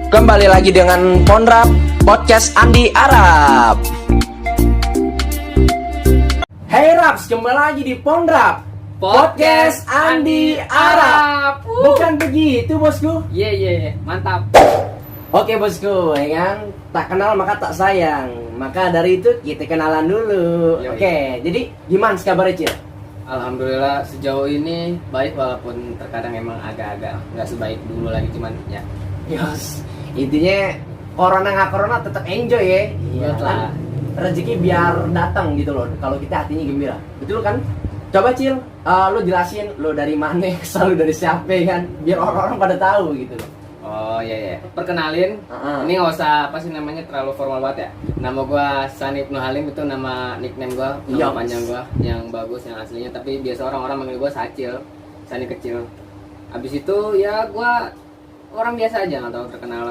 Kembali lagi dengan Ponrap Podcast Andi Arab. Hey Raps, kembali lagi di Ponrap Podcast Andi Arab. Bukan begitu bosku? Iya, mantap. Oke bosku, ya kan? Tak kenal maka tak sayang. Maka dari itu kita kenalan dulu. Yoi. Oke, jadi gimana kabarnya Cil? Alhamdulillah sejauh ini baik, walaupun terkadang emang agak-agak nggak sebaik dulu lagi, cuman ya. Yos, intinya corona nggak corona tetap enjoy ya. Iya Betul. kan? Rezeki biar datang gitu loh. Kalau kita hatinya gembira, betul kan? Coba Cil, lu jelasin lu dari mana, selalu dari siapa ya kan? Biar orang-orang pada tahu gitu loh. Oh iya. Perkenalin, ini nggak usah apa sih namanya terlalu formal banget ya. Nama gua Sani Ibnu Halim, itu nama nickname gua, nama Yops. panjang gua yang bagus, yang aslinya. Tapi biasa orang-orang manggil gua Sacil, Sani kecil. Abis itu ya gua orang biasa aja, nggak tahu terkenal.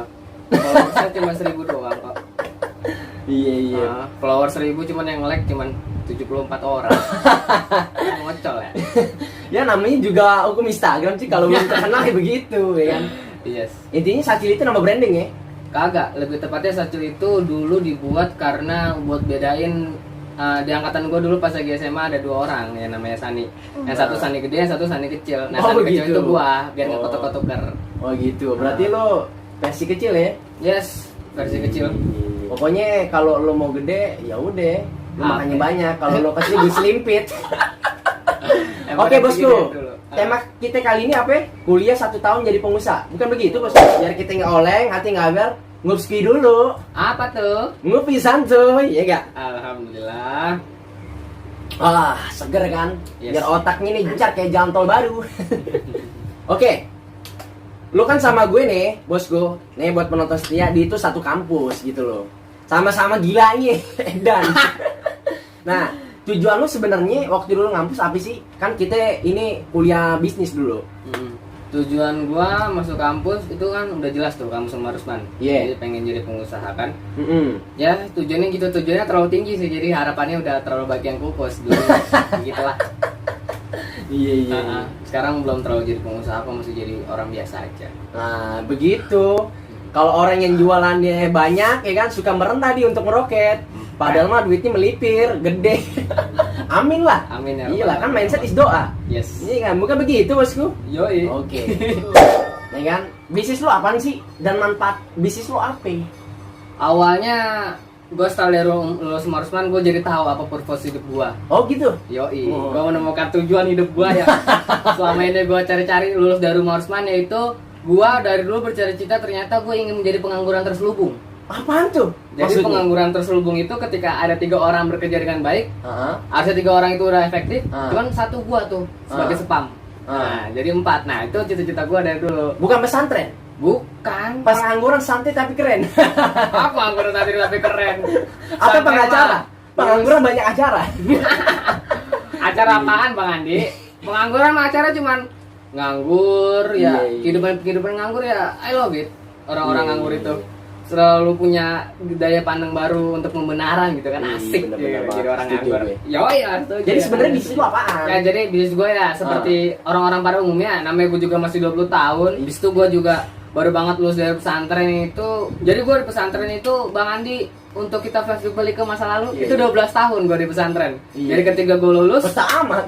Followersnya cuma 1000 doang kok. Iya. Follower 1000, cuman yang like cuman 74 orang. Ngocol ya. Ya namanya juga hukum Instagram sih, kalau belum terkenal ya begitu ya kan. Yes. Intinya Sacil itu nama branding ya. Kagak, lebih tepatnya Sacil itu dulu dibuat karena buat bedain di angkatan gue dulu pas lagi SMA ada 2 orang yang namanya Sani. Yang satu Sani gede, yang satu Sani kecil. Nah, Oh, Sani kecil gitu. itu gua, biar nggak Oh. kotok-kotoker. Oh gitu. Berarti lo versi kecil ya. Yes, versi kecil. Pokoknya kalau lo mau gede ya udah, lo Apa? makannya banyak. Kalau lo kecil gue selimpit. Emang Oke versi bosku, gede dulu. tema kita kali ini apa? Kuliah 1 tahun jadi pengusaha. Bukan begitu bosku? Biar kita nggak oleng, hati nggak agar. Ngupski dulu, Apa tuh? ngupi santuy, ya gak? Alhamdulillah. Seger kan? Yes. Biar otaknya nih gencar kayak jalan tol baru. Oke, lu kan sama gue nih, bosku. Nih buat penonton setia, di itu satu kampus gitu loh. Sama-sama gilanya, dan. Nah, tujuan lu sebenarnya waktu dulu ngampus apa sih? Kan kita ini kuliah bisnis dulu. Tujuan gua masuk kampus itu kan udah jelas tuh, kampus Umar Usman. Iya. Jadi pengen jadi pengusaha kan. Ya. Ya tujuannya gitu, tujuannya terlalu tinggi sih, jadi harapannya udah terlalu banyak yang kupus dulu. Gitulah. Iya. Sekarang belum terlalu jadi pengusaha, apa masih jadi orang biasa aja. Nah, begitu. Kalau orang yang jualannya banyak, ya kan suka merendah dia untuk meroket. Padahal mah duitnya melipir, gede. Amin lah. Amin ya. Iya lah, kan mindset is doa. Yes. Iya kan, bukan begitu bosku. Yoi. Oke. Ya kan, bisnis lu apaan sih? Dan manfaat bisnis lu apa? Awalnya gue setelah dari lulus Umar Usman, gue jadi tahu apa purpose hidup gue. Oh gitu. Yoi, Oh. gue menemukan tujuan hidup gue ya. Selama ini gue cari-cari lulus dari Umar Usman, yaitu gue dari dulu bercita-cita ternyata gue ingin menjadi pengangguran terselubung. Apaan tuh? Jadi pengangguran terselubung itu ketika ada 3 orang bekerja dengan baik, Heeh. harusnya 3 orang itu udah efektif, Ah. cuman 1 gua tuh sebagai spam. Nah, jadi 4. Nah, itu cita-cita gua dari dulu. Bukan pesantren. Bukan. Pas pengangguran santai tapi keren. Aku angguran tapi keren. Atau Sampai pengacara. mah. Pengangguran banyak acara. Acara apaan Bang Andi? Pengangguran mah acara cuman nganggur ya. Iya. Kehidupan nganggur ya. I love it. Orang-orang Iya. nganggur itu selalu punya daya pandang baru untuk pembenaran gitu kan, Iya, asik bener-bener gitu, banget. jadi orang Setuju nganggur. gue. Yoi lah, setuju. Jadi Ya. sebenarnya bisnis lu apaan? Ya jadi bisnis gue ya seperti orang-orang pada umumnya, namanya gue juga masih 20 tahun. Bis itu gue juga baru banget lulus dari pesantren itu. Jadi gue di pesantren itu Bang Andi, untuk kita flashback balik ke masa lalu, Iya. itu 12 tahun gue di pesantren. Iya. Jadi ketika gue lulus, Pesta amat.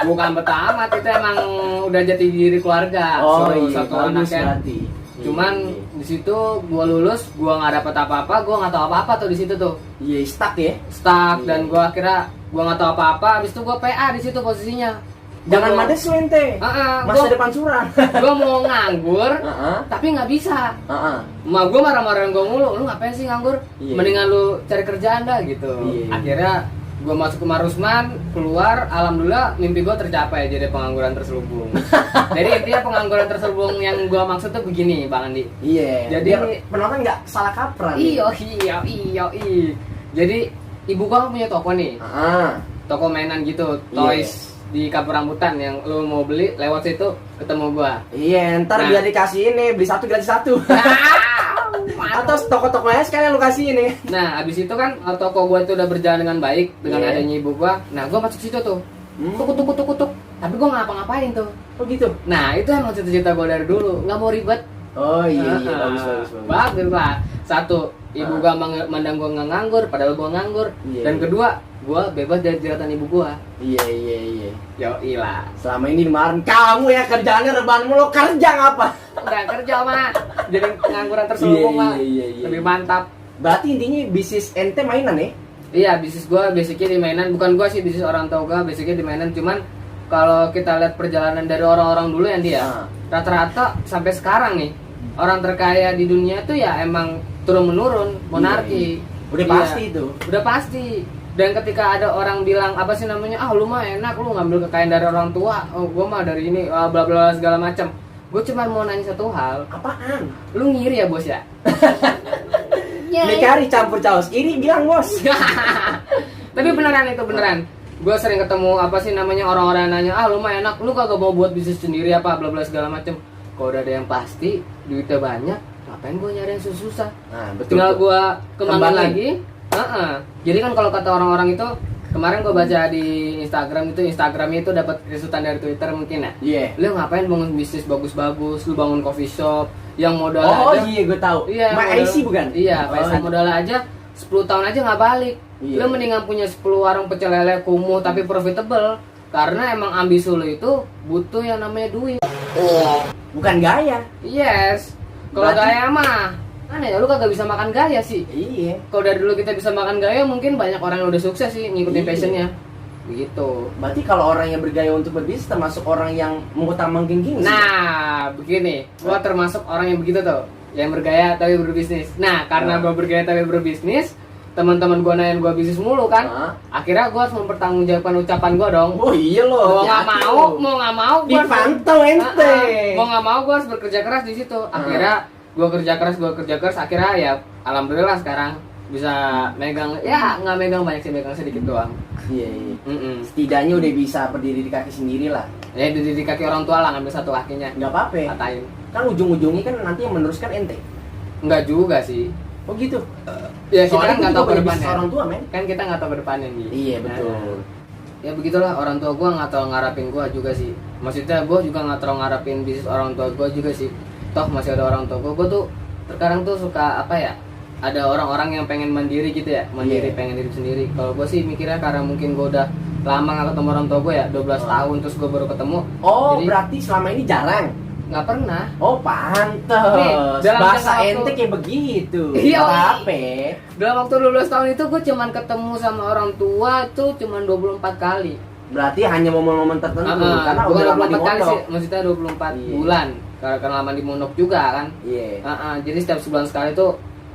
bukan betah amat, itu emang udah jati diri keluarga. Oh So, iya, satu bagus anaknya. berarti. Cuman di situ gue lulus, gue nggak dapet apa-apa, gue nggak tahu apa-apa tuh di situ tuh. Iya, stuck ya. Stuck Iya. dan gue akhirnya gue nggak tahu apa-apa. Habis itu gue PA di situ posisinya. Jangan mades lu ente. Masa depan suram. Gue mau nganggur, Heeh. tapi nggak bisa. Heeh. Ma gue marah-marahin gue mulu, lu ngapain sih nganggur? Iya. Mendingan lu cari kerjaan dah gitu. Iya. Akhirnya gue masuk ke Marusman, keluar, alhamdulillah mimpi gue tercapai jadi pengangguran terselubung. Jadi intinya pengangguran terselubung yang gue maksud tuh begini, Bang Andi. Iya. Jadi- Biar penonton nggak salah kaprah. Iyo. Jadi ibu gua punya toko nih, Heeh. toko mainan gitu, Iya. toys di Kampung Rambutan, yang lu mau beli lewat situ ketemu gua. Iya, ntar Nah. biar dikasih ini, beli 1 gratis 1. Atau toko-tokonya sekalian lu kasih ini. Nah, abis itu kan toko gua itu udah berjalan dengan baik dengan Iya. adanya ibu gua. Nah, gua masuk situ tuh. Tuk. Tapi gua nggak ngapa-ngapain tuh. Oh gitu. Nah, itu emang cita-cita gua dari dulu, nggak mau ribet. Oh iya iya, Ah, bagus. bagus lah. Satu, ibu Ah. gua mandang gua nggak nganggur, padahal gua nganggur. Iya, Dan iya. kedua, gua bebas dari jeratan ibu gua. Iya. Yo ilah. Selama ini kemarin kamu ya kerjaannya rebahan mulu, kerja ngapa? Nggak kerja mah, jadi pengangguran terselubung mah. Iya. Lebih mantap. Berarti intinya bisnis ente mainan ya? Iya, bisnis gua basicnya di mainan. Bukan gua sih, bisnis orang tua gua basicnya di mainan. Cuman kalau kita lihat perjalanan dari orang-orang dulu yang dia, Ah. rata-rata sampai sekarang nih, orang terkaya di dunia tuh ya emang turun menurun, monarki. Iya. Udah Iya. pasti itu. Udah pasti. Dan ketika ada orang bilang apa sih namanya, ah lu mah enak, lu ngambil kekayaan dari orang tua, oh gua mah dari ini, bla bla segala macam. Gue cuma mau nanya satu hal, Apaan? lu ngiri ya bos ya? Nih kari campur caos. Ini bilang bos. Tapi beneran itu beneran. Gue sering ketemu apa sih namanya orang-orang yang nanya, ah lu mah enak, lu kagak mau buat bisnis sendiri apa bla bla segala macam. Kalau udah ada yang pasti, duitnya banyak, ngapain gue nyari yang susah? Nah, betul. Tinggal tuh. gue kembangin Kembangin. lagi. Jadi kan kalau kata orang-orang itu, kemarin gue baca di Instagramnya itu dapat resultan dari Twitter mungkin ya. Iya. Lu ngapain bangun bisnis bagus-bagus, lu bangun coffee shop yang modal Oh aja. iya, gue tahu. Iya, My modal- IC bukan? Iya, Oh, PSA modal aja 10 tahun aja nggak balik. Iya. Lu mendingan punya 10 warung pecel lele kumuh tapi profitable. Karena emang ambisi lu itu butuh yang namanya duit. Bukan gaya. Yes. Kalau Berarti- gaya mah, aneh ya, lu kagak bisa makan gaya sih. Iya. Kalau dari dulu kita bisa makan gaya, mungkin banyak orang yang udah sukses sih ngikutin Iya. passionnya. Begitu. Berarti kalau orang yang bergaya untuk berbisnis termasuk orang yang mengutamakan gengsi. Nah, begini, gua termasuk orang yang begitu tuh, yang bergaya tapi berbisnis. Nah, karena Nah. gua bergaya tapi berbisnis, teman-teman gua nanyain gua bisnis mulu kan. Hah? Akhirnya gua harus mempertanggungjawabkan ucapan gua dong. Oh iya loh. Mau nggak hati-hati mau, loh. mau nggak mau, gua harus- Dipantau ente. Mau nggak mau gua harus bekerja keras di situ. Akhirnya gua kerja keras, akhirnya ya alhamdulillah sekarang bisa megang, ya nggak megang banyak sih, megang sedikit doang. Iya. Mm-mm. Setidaknya udah bisa berdiri di kaki sendiri lah. Ya di kaki orang tua lah, ngambil satu kakinya, Nggak apa-apa. katain. Kan ujung-ujungnya kan nanti yang meneruskan ente. Enggak juga sih. Oh gitu. Ya kita Soalnya kan nggak itu tahu juga ke bisnis depannya. orang tua, men. Kan kita nggak tahu ke depannya nih. Iya betul. Nah, ya begitulah, orang tua gua nggak terlalu ngarapin gua juga sih. Maksudnya gua juga nggak terlalu ngarapin bisnis orang tua gua juga sih. Toh masih ada orang tua gua tuh terkadang tuh suka apa ya? Ada orang-orang yang pengen mandiri gitu ya, mandiri, Iya. pengen hidup sendiri. Kalau gua sih mikirnya karena mungkin gua udah lama nggak ketemu orang tua gua ya, 12 Oh. tahun terus gua baru ketemu. Oh, Jadi berarti selama ini jarang. nggak pernah. Oh, pantes. Nih, dalam Bahasa jangka ente waktu- kayak begitu. Iya, Apa? Dalam waktu 12 tahun itu gua cuman ketemu sama orang tua tuh cuman 24 kali. Berarti hanya momen-momen tertentu karena bukan udah lama di 24 kali pondok. sih, maksudnya 24 Iya. bulan. Karena lama di pondok juga kan. Iya. Jadi setiap sebulan sekali tuh,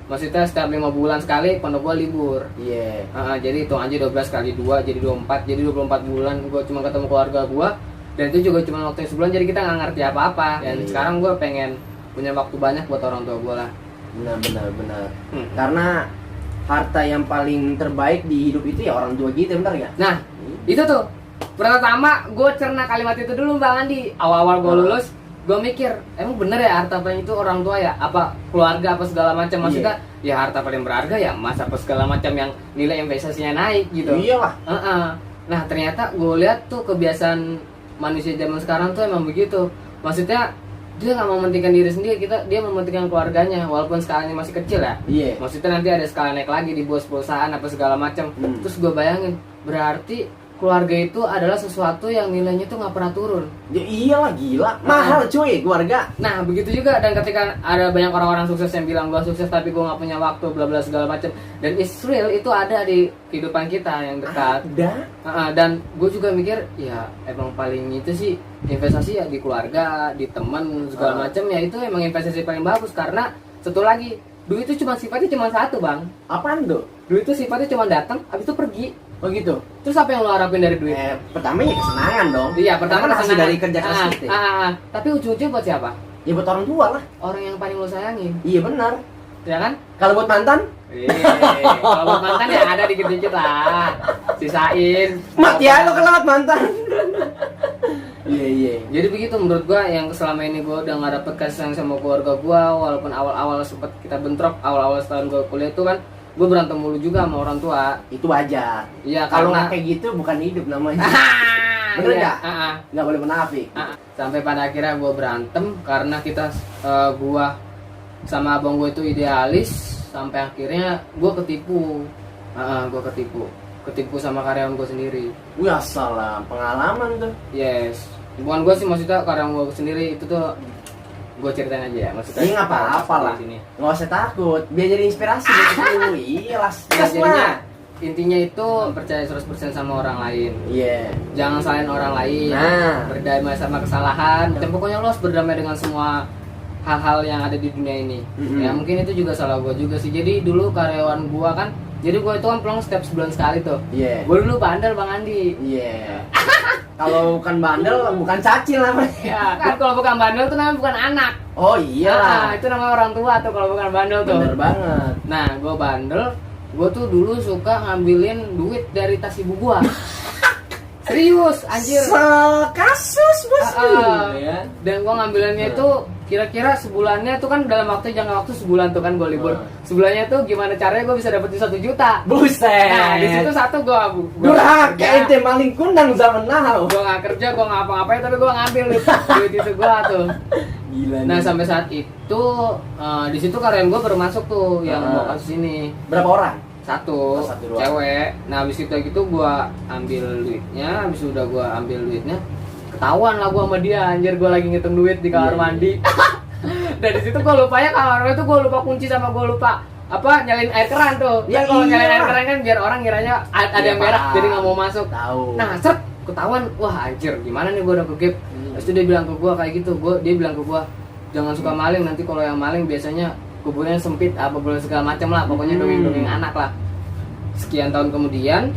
maksudnya setiap 5 bulan sekali pondok gua libur. Iya. Jadi hitung aja 12 kali 2 jadi 24, jadi 24 bulan gua cuma ketemu keluarga gua. Dan itu juga cuma waktu sebulan, jadi kita nggak ngerti apa-apa. Dan Iya. sekarang gua pengen punya waktu banyak buat orang tua gua lah. Benar. Hmm. Karena harta yang paling terbaik di hidup itu ya orang tua kita, benar ya? Nah, itu tuh pertama gue cerna kalimat itu dulu Bang Andi. Awal-awal gue lulus, gue mikir emang bener ya harta paling itu orang tua ya, apa keluarga apa segala macam. Maksudnya ya harta paling berharga ya emas apa segala macam yang nilai investasinya naik gitu. Iyalah. Nah ternyata gue lihat tuh kebiasaan manusia zaman sekarang tuh emang begitu. Maksudnya dia nggak mementingkan diri sendiri, dia mementingkan keluarganya walaupun skalanya masih kecil ya. Iya. Maksudnya nanti ada skala naik lagi di bos perusahaan apa segala macam. Terus gue bayangin, berarti keluarga itu adalah sesuatu yang nilainya tuh nggak pernah turun. Ya iyalah, gila. Mahal cuy keluarga. Nah begitu juga, dan ketika ada banyak orang-orang sukses yang bilang gue sukses tapi gue nggak punya waktu bla bla segala macam, dan it's real, itu ada di kehidupan kita yang dekat. Ada. Dan gue juga mikir ya emang paling itu sih investasi ya di keluarga, di teman segala macam, ya itu emang investasi paling bagus. Karena satu lagi, duit itu sifatnya cuma satu Bang. Apaan tuh? Duit itu sifatnya cuma datang, habis itu pergi. Oh gitu. Terus apa yang lo harapin dari duit? Pertama ya kesenangan dong. Iya, pertama Karena hasil kesenangan. dari kerja keras kita. Tapi ujung-ujungnya buat siapa? Ya buat orang tua lah. Orang yang paling lo sayangin, Iya benar. ya kan? Kalau buat mantan, Kalau buat mantan ya ada dikit-dikit lah, sisain. mati ya lo kelewat mantan. Iya. Jadi begitu menurut gua, yang selama ini gua udah nggak dapet kasih sayang sama keluarga gua, walaupun awal-awal sempat kita bentrok, awal-awal setahun gua kuliah itu kan gua berantem mulu juga sama orang tua. Itu wajar. Iya, Kalau karena nggak kayak gitu bukan hidup namanya. Bener iya. nggak? Nggak boleh munafik. Sampai pada akhirnya gue berantem karena kita gue sama abang gue itu idealis, sampai akhirnya gue ketipu. Gue ketipu sama karyawan gue sendiri. Wih, salah pengalaman tuh. Yes, bukan gue sih, maksudnya karyawan gue sendiri itu tuh gue ceritain aja ya, maksudnya. Iya, nggak apa-apa lah. Nggak usah takut, biar jadi inspirasi buat lu. Iya lah. Jadinya intinya itu percaya 100% sama orang lain. Iya. Jangan salahin orang lain. Nah. Berdamai sama kesalahan. Dan pokoknya lo harus berdamai dengan semua hal-hal yang ada di dunia ini. Ya mungkin itu juga salah gue juga sih. Jadi dulu karyawan gue kan, jadi gue itu kan pulang setiap sebulan sekali tuh. Iya. Gue dulu bandel Bang Andi. Iya. Kalau bukan bandel, bukan cacil namanya. Ya, kan kalau bukan bandel tuh namanya bukan anak. Oh iya. Itu namanya orang tua tuh kalau bukan bandel tuh. Bener banget. Nah, gue bandel, gue tuh dulu suka ngambilin duit dari tas ibu gue. Serius, anjir. Kasus bosku. Ya. Dan gue ngambilinnya itu kira-kira sebulannya tuh kan dalam jangka waktu sebulan tuh kan gue libur. Sebulannya tuh gimana caranya gue bisa dapetin 1 juta. Buset. Nah, di situ satu gue durhaka ente maling kundang zaman now. Gue nggak kerja, gue nggak apa-ngapain, tapi gue ngambil duit itu gue tuh. Gila. Nah, sampai saat itu di situ karyawan gue baru masuk tuh yang mau kasus ini. Berapa orang? Satu cewek. Nah, habis itu gitu gua ambil duitnya, habis udah gua ambil duitnya, ketahuan lah gua sama dia, anjir gua lagi ngitung duit di kamar mandi. Dan di situ gua lupanya kamarnya tuh gua lupa kunci sama gua lupa nyalain air keran tuh. Ya, Kalau nyalain air keran kan biar orang ngiranya ada yang merah jadi nggak mau masuk. Tahu. Nah, ketahuan, wah anjir gimana nih gua udah kegep. Terus dia bilang ke gua kayak gitu, dia bilang ke gua, jangan suka maling, nanti kalau yang maling biasanya kuburnya sempit apa boleh segala macam lah, pokoknya dongeng-dongeng anak lah. Sekian tahun kemudian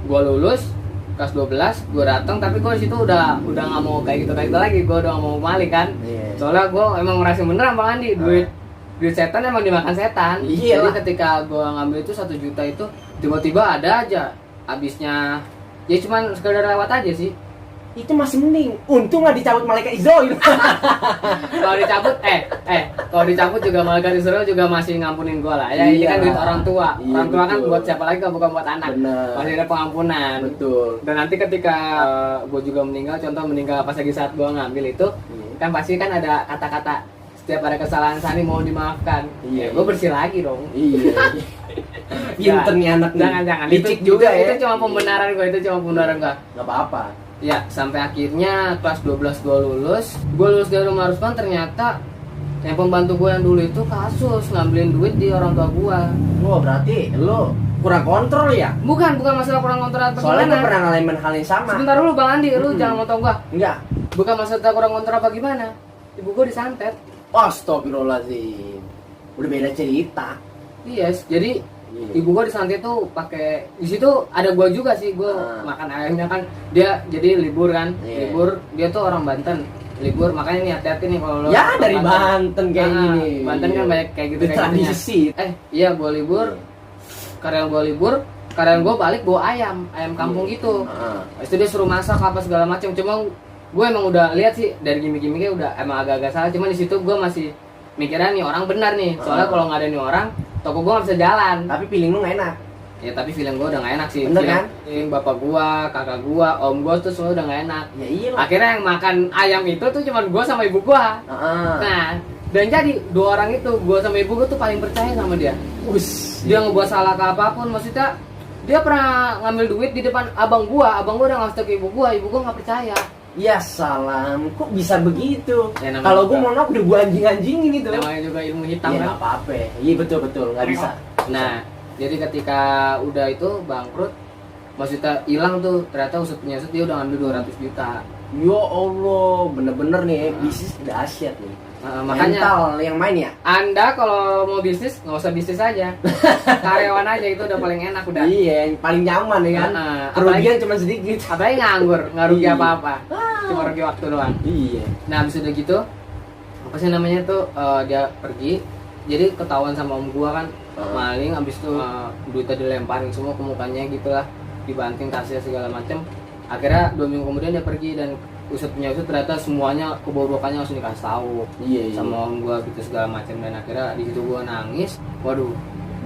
gue lulus kelas 12, gue datang, tapi gue di situ udah nggak mau kayak gitu lagi, gue udah nggak mau maling kan. Soalnya gue emang merasa beneran Bang Andi, duit setan emang dimakan setan. Jadi ketika gue ngambil itu 1 juta itu tiba-tiba ada aja habisnya, ya cuman sekedar lewat aja sih. Itu masih mending. Untung nggak dicabut malaikat Israel. Kalau dicabut, kalau dicabut juga malaikat Israel juga masih ngampunin gua lah. Ya, ini kan duit orang tua. Iya, Orang tua kan betul. buat siapa lagi kalau bukan buat anak. Bener. Masih ada pengampunan. Betul. Dan nanti ketika gua juga meninggal, contoh meninggal pas lagi saat gua ngambil itu, kan pasti kan ada kata-kata setiap ada kesalahan Sani mau dimaafkan. Iya. Gua bersih lagi dong. Iya. Pinter nih anak nih. Jangan. Licik juga ya. Itu cuma pembenaran gua, Gak apa-apa. Ya, sampai akhirnya kelas 12 gue lulus dari rumah Rusman. Ternyata yang pembantu gue yang dulu itu kasus ngambilin duit di orang tua gue. Wah, berarti lo kurang kontrol ya? Bukan masalah kurang kontrol atau Soalnya gue gimana. pernah ngalamin hal yang sama. Sebentar dulu Bang Andi, lu jangan motong gue. Enggak. Bukan masalah kurang kontrol apa gimana. Ibu gue disantet. Astagfirullahaladzim. Udah beda cerita. Yes, jadi ibu gua disantet tuh pakai, di situ ada gua juga sih, gua makan ayamnya kan, dia jadi libur kan, libur, dia tuh orang Banten, libur, makanya nih hati-hati nih kalau lo ya dari Banten kayak gini. Banten kan banyak kayak gitu kayak tradisi. Iya gua libur, karyawan gua balik bawa ayam kampung gitu. Habis itu dia suruh masak apa segala macam, cuma gue emang udah lihat sih dari gimmick-gimmicknya udah emang agak-agak salah, cuma di situ gue masih mikirnya nih orang benar nih, soalnya kalau nggak ada nih orang, toko gue nggak bisa jalan. Tapi feeling lu nggak enak. Ya tapi feeling gue udah nggak enak sih. Bener kan? Bapak gua, kakak gua, om gua tuh semua udah nggak enak. Ya iya. Akhirnya yang makan ayam itu tuh cuma gua sama ibu gua. Nah, dan jadi 2 orang itu, gua sama ibu gua tuh paling percaya sama dia. Dia ngebuat salah ke apapun, maksudnya dia pernah ngambil duit di depan abang gua udah ngasih ke ibu gua nggak percaya. Ya salam, kok bisa begitu? Ya, kalau gue mau udah gue anjing-anjingin itu. Namanya juga ilmu hitam ya, kan. Nggak apa-apa. Iya betul nggak bisa. Nah, jadi ketika udah itu bangkrut, maksudnya hilang tuh, ternyata usut penyusut dia udah ngambil 200 juta. Ya Allah, bener-bener nih bisnis dahsyat nih. Makanya mental yang main ya. Anda kalau mau bisnis nggak usah bisnis aja, karyawan aja itu udah paling enak udah. Iya, yang paling nyaman ya kan. Kerugian cuma sedikit. Apalagi nganggur, nggak rugi apa-apa, cuma rugi waktu doang. Iya. Nah habis udah gitu, apa sih namanya tuh, dia pergi, jadi ketahuan sama om gua kan maling, habis itu duitnya dilemparin semua ke mukanya gitulah, dibanting tasnya segala macem. Akhirnya 2 minggu kemudian dia pergi dan usut ternyata semuanya kebobokannya langsung dikasih tahu sama om gua gitu segala macam. Dan akhirnya di situ gua nangis. Waduh,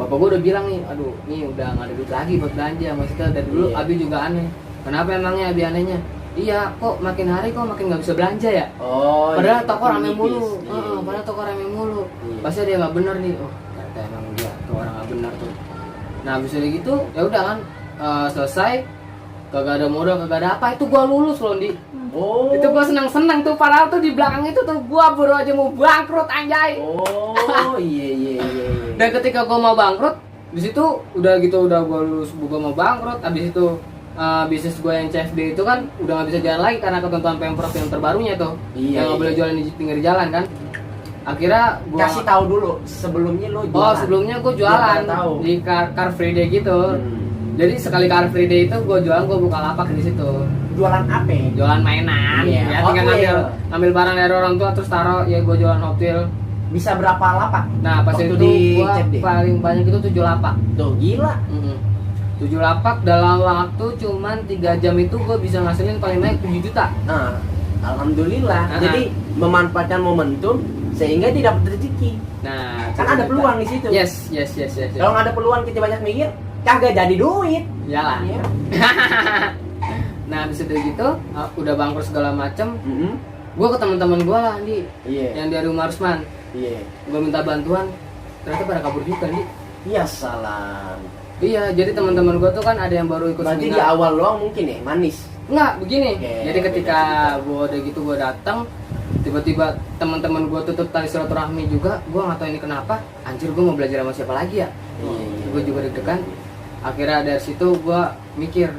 bapak gua udah bilang nih, aduh nih udah nggak ada duit lagi buat belanja. Maksudnya dari dulu Abi juga aneh. Kenapa emangnya Abi anehnya? iya kok makin hari kok makin nggak bisa belanja ya. Oh. Padahal iya, toko makin rame nipis. mulu. Iya. Padahal toko rame mulu. Iya. Pasti dia nggak bener nih. Oh, ternyata emang dia tuh orang nggak bener tuh. Nah, habis dari gitu ya udah kan selesai, kagak ada modal, kagak ada apa, itu gua lulus loh, Di. Oh. Itu gua senang-senang tuh, padahal tuh di belakang itu tuh gua baru aja mau bangkrut anjay. Oh, iya. Dan ketika gua mau bangkrut, di situ udah gitu udah gua lulus, gua mau bangkrut, habis itu bisnis gua yang CFD itu kan udah nggak bisa jalan lagi karena ketentuan Pemprov yang terbarunya tuh. Iya, Yang nggak boleh iya. jualan di pinggir jalan kan. Akhirnya gua Kasih tahu dulu sebelumnya lo jualan. Oh, sebelumnya gua jualan Biar pada tahu. di Car Free Day gitu. Jadi sekali Car Free Day itu gua jualan, gua buka lapak di situ. Jualan apa? Jualan mainan, Iya, ya Hot tinggal Wheel. ngambil barang dari orang tua terus taruh, ya gue jualan Hot Wheel. Bisa berapa lapak? Nah pas Waktu itu di gua CFD? paling banyak itu 7 lapak. Tuh gila. 7 lapak dalam waktu cuman 3 jam itu gue bisa ngasilin paling banyak 7 juta. Nah, alhamdulillah. Ah. Jadi memanfaatkan momentum sehingga tidak dapat rezeki. Nah Kan ada peluang di situ. Yes. Kalau nggak ada peluang kita banyak mikir, kagak jadi duit. Iyalah. Iya. Nah habis itu gitu udah bangkrut segala macem, Mm-mm. gue ke teman-teman gue lah Andi, Iya. yang dari Umar Usman. Iya. Gue minta bantuan, ternyata pada kabur juga Andi. Iya salam. Iya, jadi teman-teman gue tuh kan ada yang baru ikut Berarti di seminar. awal doang mungkin ya manis. Enggak, begini. Oke, Jadi ketika beda gue udah gitu gue datang, tiba-tiba teman-teman gue tutup tali silaturahmi juga. Gue nggak tahu ini kenapa. Anjir, gue mau belajar sama siapa lagi ya? Iya. Gue juga deg-degan. Akhirnya dari situ gue mikir,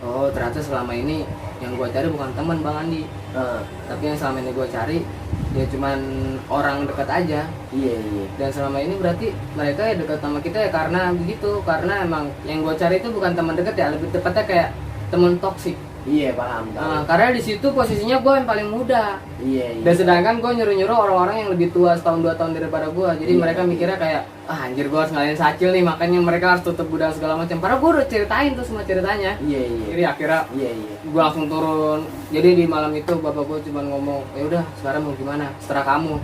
oh ternyata selama ini yang gue cari bukan teman Bang Andi, tapi yang selama ini gue cari ya cuman orang dekat aja. Iya. Dan selama ini berarti mereka ya dekat sama kita ya karena begitu, karena emang yang gue cari itu bukan teman dekat ya, lebih tepatnya kayak teman toksik. Iya paham. Karena di situ posisinya gue yang paling muda. Iya. Dan sedangkan gue nyuruh-nyuruh orang-orang yang lebih tua setahun 2 tahun daripada gue. Jadi Iya. mereka mikirnya kayak, anjir gue harus ngalahin Sacil nih, makanya mereka harus tutup gudang segala macam. Padahal gue udah ceritain tuh semua ceritanya. Iya. Jadi akhirnya Iya. gue langsung turun. Jadi di malam itu bapak gue cuma ngomong, ya udah sekarang mau gimana? Seterah kamu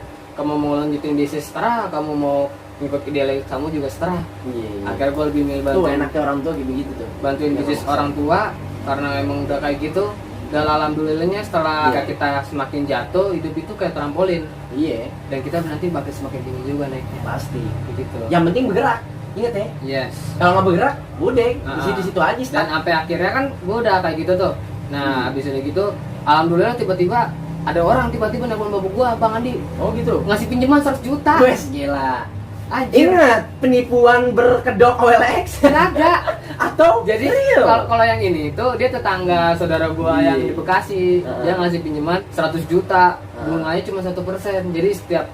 mau lanjutin bisnis seterah, kamu mau ngikut idealis kamu juga seterah. Iya. Akhirnya gue lebih milih Tuh bantuin, enaknya orang tua gitu gitu tuh. bantuin bisnis orang tua karena emang udah kayak gitu. Dan alhamdulillahnya setelah Iya. kita semakin jatuh, hidup itu kayak trampolin. Iya. Dan kita nanti bakal semakin tinggi juga naiknya. Pasti. Begitu. Yang penting bergerak. Ingat ya. Yes. Kalau nggak bergerak, udah di Ah. situ-situ aja. Dan Start. sampai akhirnya kan gue udah kayak gitu tuh. Nah, habis udah gitu, alhamdulillah tiba-tiba ada orang tiba-tiba nelfon bapak gua, Bang Andi, Oh gitu. ngasih pinjaman 100 juta. Wes gila. Anjir. Ingat penipuan berkedok OLX Kagak. atau Jadi real? kalau yang ini itu dia tetangga saudara gua Iya. yang di Bekasi. Dia ngasih pinjaman 100 juta, bunganya cuma 1%. Jadi setiap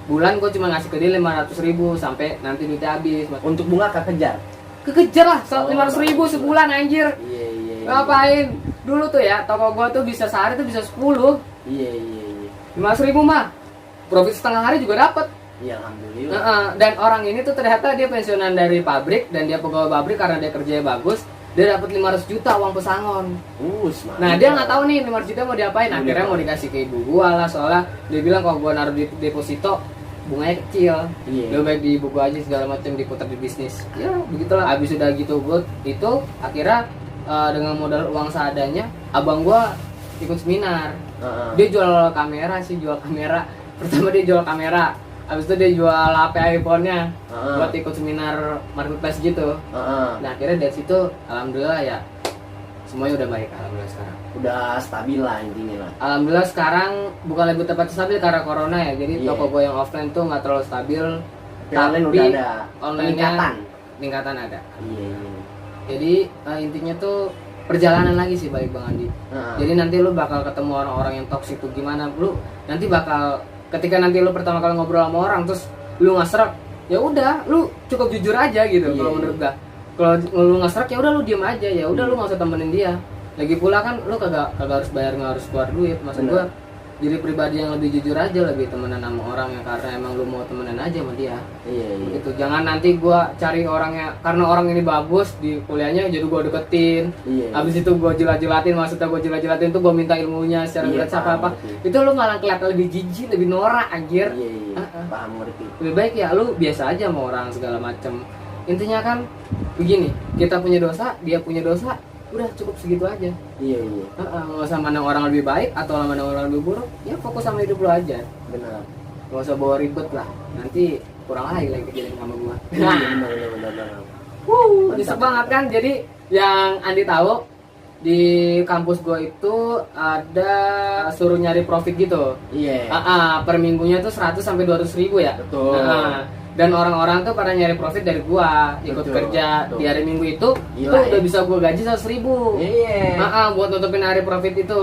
bulan gua cuma ngasih ke dia 500.000 sampai nanti duitnya habis. Untuk bunga kekejar. Kekejar lah 500.000 sebulan anjir. Iya. Ngapain? Dulu tuh ya, toko gua tuh bisa sehari tuh bisa 10. Iya. 500.000 mah. Profit setengah hari juga dapat. Iya alhamdulillah. Dan orang ini tuh ternyata dia pensiunan dari pabrik dan dia pegawai pabrik karena dia kerjanya bagus. Dia dapat 500 juta uang pesangon. Mantap. Nah dia nggak tahu nih 500 juta mau diapain. Mau Akhirnya mau diapain? dikasih ke ibu gua lah, soalnya dia bilang kalau gua naruh di deposito bunganya kecil. Iya. Lebih baik di ibu gua aja segala macam diputar di bisnis. Ya begitulah. Abis udah gitu gua itu akhirnya dengan modal uang seadanya abang gua ikut seminar. Dia jual kamera sih, jual kamera. Pertama dia jual kamera. Abis itu dia jual HP iPhone-nya buat ikut seminar marketplace gitu. Nah akhirnya dari situ alhamdulillah ya semuanya udah baik alhamdulillah sekarang. Udah stabil lah intinya lah. Alhamdulillah sekarang bukan lebih tepat stabil karena corona ya. Jadi Iya. toko gue yang offline tuh nggak terlalu stabil. Tapi online udah ada online-nya peningkatan. ada. Iya. Jadi intinya tuh perjalanan lagi sih baik Bang Andi. Jadi nanti lu bakal ketemu orang-orang yang toksik tuh gimana. Lu nanti bakal ketika nanti lu pertama kali ngobrol sama orang terus lu nggak serak, ya udah lu cukup jujur aja gitu. Iya, Kalau iya. menurut gua, kalau lu nggak serak ya udah lu diem aja, ya udah lu nggak usah temenin dia. Lagi pula kan lu kagak harus bayar, nggak harus keluar duit. Maksud Bener. gua jadi pribadi yang lebih jujur aja, lebih temenan sama orang ya karena emang lu mau temenan aja sama dia. Iya. Gitu. Jangan nanti gua cari orangnya karena orang ini bagus di kuliahnya jadi gua deketin. Iya. Habis itu gua jilat-jilatin, maksudnya gua jilat-jilatin tuh gua minta ilmunya secara Iya, gratis paham, apa. ngerti. Itu lu malah kelihatan lebih jijik, lebih norak anjir. Iya. Ah. Paham ngerti. Lebih baik ya lu biasa aja sama orang segala macem. Intinya kan begini, kita punya dosa, dia punya dosa, udah cukup segitu aja. Iya. Nggak usah mandang orang lebih baik atau mandang orang lebih buruk, ya fokus sama hidup lu aja. Benar. Nggak usah bawa ribet lah, nanti kurang lagi kejadian sama gua. Iya, benar. Nyesek banget kan. Jadi yang Andi tahu di kampus gua itu ada suruh nyari profit gitu. Iya. Per minggunya tuh 100 sampai 200 ribu ya. Betul. Dan orang-orang tuh pada nyari profit dari gua, ikut kerja betul. di hari Minggu itu Gila, tuh ya. udah bisa gua gaji 100 ribu. Iya. Buat nutupin hari profit itu.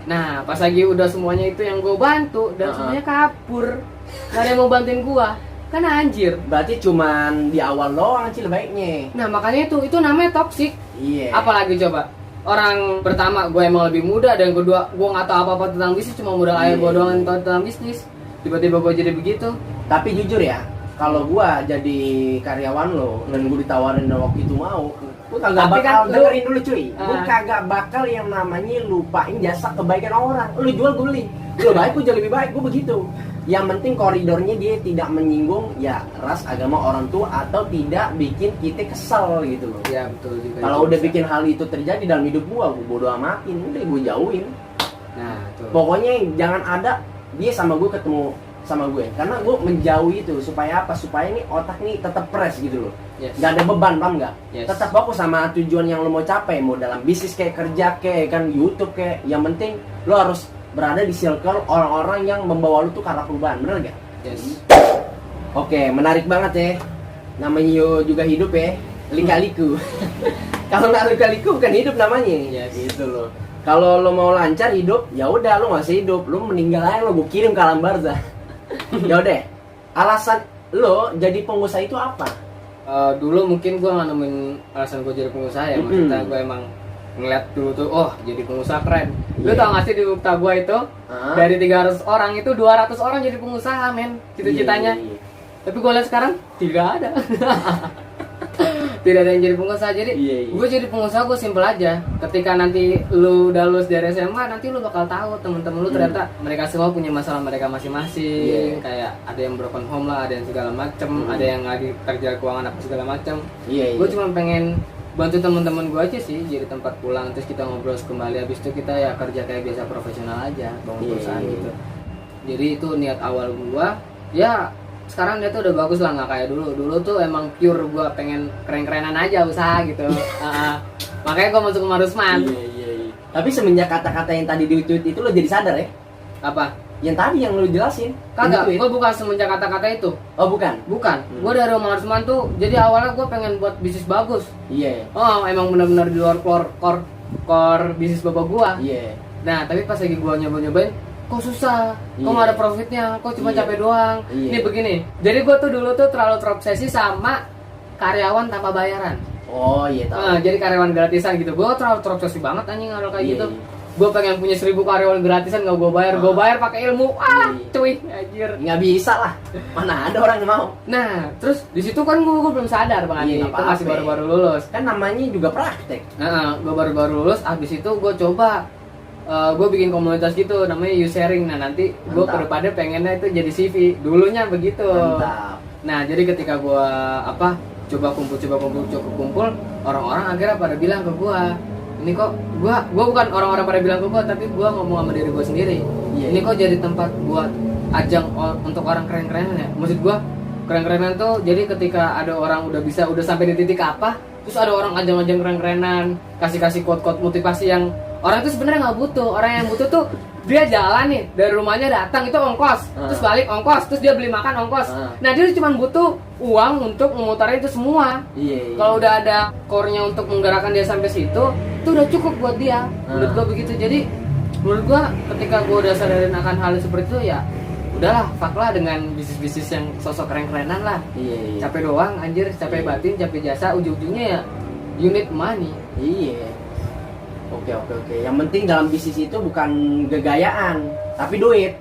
Nah, pas lagi udah semuanya itu yang gua bantu dan semuanya kabur. Gak ada yang mau bantuin gua. Kan anjir. Berarti cuman di awal doang Cil baiknya. Nah, makanya itu namanya toxic. Iya. Apalagi coba? Orang pertama gue emang lebih muda, dan kedua gue nggak tahu apa-apa tentang bisnis, cuma modal ayah gue doang yang tahu tentang bisnis. Tiba-tiba gue jadi begitu. Tapi jujur ya, kalau gua jadi karyawan lo dan gue ditawarin waktu itu mau, gue kagak Tapi bakal kan dengerin dulu cuy. Gue Ah. kagak bakal yang namanya lupain jasa kebaikan orang. Lu jual gue beli, lu baik gue jadi lebih baik, gue begitu. Yang penting koridornya dia tidak menyinggung ya ras, agama, orang tua, atau tidak bikin kita kesel gitu loh. Ya betul juga. Kalau udah bikin hal itu terjadi dalam hidup gua bodo amatin, udah gue jauhin. Nah, tuh. Pokoknya jangan ada dia sama gue ketemu sama gue, karena gue menjauhi itu supaya apa? Supaya ini otak nih tetap fresh gitu loh. Yes. Gak ada beban, paham nggak? Yes. Tetap fokus sama tujuan yang lo mau capai, mau dalam bisnis kayak kerja kayak kan YouTube kayak. Yang penting lo harus berada di circle orang-orang yang membawa lo tuh ke arah perubahan, bener gak? Yes. Oke, menarik banget ya. Namanya juga hidup ya, lika-liku. Kalau nggak lika-liku bukan hidup namanya. Yes. Gitu loh. Kalau lo mau lancar hidup, ya udah lo nggak usah hidup, lo meninggal aja, lo gue kirim ke alam barzah. Ya udah. Alasan lo jadi pengusaha itu apa? Dulu mungkin gue nggak nemuin alasan gue jadi pengusaha ya. Maksudnya gue emang ngeliat dulu tuh, oh jadi pengusaha keren. Lu tau gak sih di Ukta gue itu dari 300 orang itu 200 orang jadi pengusaha, men, cita-citanya. Iya. Tapi gue lihat sekarang tidak ada. Tidak ada yang jadi pengusaha. Jadi Iya. gue jadi pengusaha, gue simpel aja. Ketika nanti lu udah lulus dari SMA, nanti lu bakal tahu temen-temen lu ternyata mereka semua punya masalah mereka masing-masing. Iya. Kayak ada yang broken home lah, ada yang segala macem, ada yang lagi kerja keuangan apa segala macem. Iya. Gue cuma pengen bantu teman-teman gue aja sih, jadi tempat pulang, terus kita ngobrol kembali, habis itu kita ya kerja kayak biasa profesional aja, bangun perusahaan gitu. Jadi itu niat awal gue. Ya sekarang dia tuh udah bagus lah, nggak kayak dulu tuh emang pure gue pengen keren-kerenan aja usaha gitu. Makanya gue masuk ke Marusman. Iya. Tapi semenjak kata-kata yang tadi di tweet itu lo jadi sadar ya? Apa? Yang tadi yang lo jelasin. Kagak, Yang di tweet. gue bukan semenjak kata-kata itu. Oh bukan. Gue dari Marusman tuh, jadi awalnya gue pengen buat bisnis bagus. Iya. Oh emang benar-benar di luar core bisnis bapak gue. Iya. Nah, tapi pas lagi gua nyobain, kok susah, kok Iya. nggak ada profitnya, kok cuma Iya. capek doang. Iya. Ini begini, jadi gua tuh dulu tuh terlalu terobsesi sama karyawan tanpa bayaran. Oh iya tahu. Jadi karyawan gratisan gitu, gua terlalu terobsesi banget anjing hal kayak Iya, gitu. iya. Gua pengen punya 1000 karyawan gratisan, nggak gua bayar, gua bayar pakai ilmu. Iya. Cuy, anjir. Nggak bisa lah. Mana ada orang yang mau. Nah, terus di situ kan gua belum sadar Bang Andi, Iya, itu apa-apa. masih baru-baru lulus. Kan namanya juga praktek. Nah, gue baru-baru lulus, abis itu gue coba gue bikin komunitas gitu, namanya You Sharing. Nah nanti gue Mantap. kedepannya pengennya itu jadi CV, dulunya begitu. Mantap. Nah jadi ketika gue coba kumpul, orang-orang akhirnya pada bilang ke gue, ini kok gue bukan orang-orang pada bilang ke gue, tapi gue ngomong sama diri gue sendiri. Iya. Ini kok jadi tempat buat ajang untuk orang keren-kerenan ya. Maksud gue keren-kerenan tuh jadi ketika ada orang udah sampai di titik apa, terus ada orang ajang-ajang keren-kerenan, kasih quote-quote motivasi yang orang itu sebenarnya nggak butuh. Orang yang butuh tuh dia jalan nih dari rumahnya datang itu ongkos, terus balik ongkos, terus dia beli makan ongkos. Nah dia cuma butuh uang untuk memutarin itu semua. Iya. Kalau udah ada core-nya untuk menggerakkan dia sampai situ, itu udah cukup buat dia. Menurut gua begitu. Jadi menurut gua ketika gua udah sadarin akan hal seperti itu, ya udahlah, fuck lah dengan bisnis-bisnis yang sosok keren-kerenan lah. Iya. Capek doang anjir, capek batin, capek jasa, ujung-ujungnya ya you need money. Iya. Oke. Yang penting dalam bisnis itu bukan gegayaan, tapi duit.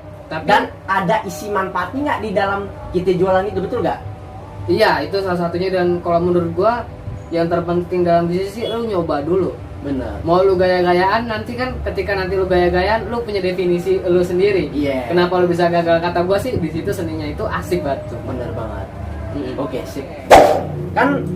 Dan ada isi manfaatnya nggak di dalam kita jualan itu, betul nggak? Iya, itu salah satunya. Dan kalau menurut gua yang terpenting dalam bisnis sih lu nyoba dulu. Benar. Mau lu gaya-gayaan, nanti kan ketika nanti lu gaya-gayaan, lu punya definisi lu sendiri. Iya. Kenapa lu bisa gagal? Kata gua sih di situ seninya itu asik banget tuh. Benar banget. Mm-mm. Oke, sip. Kan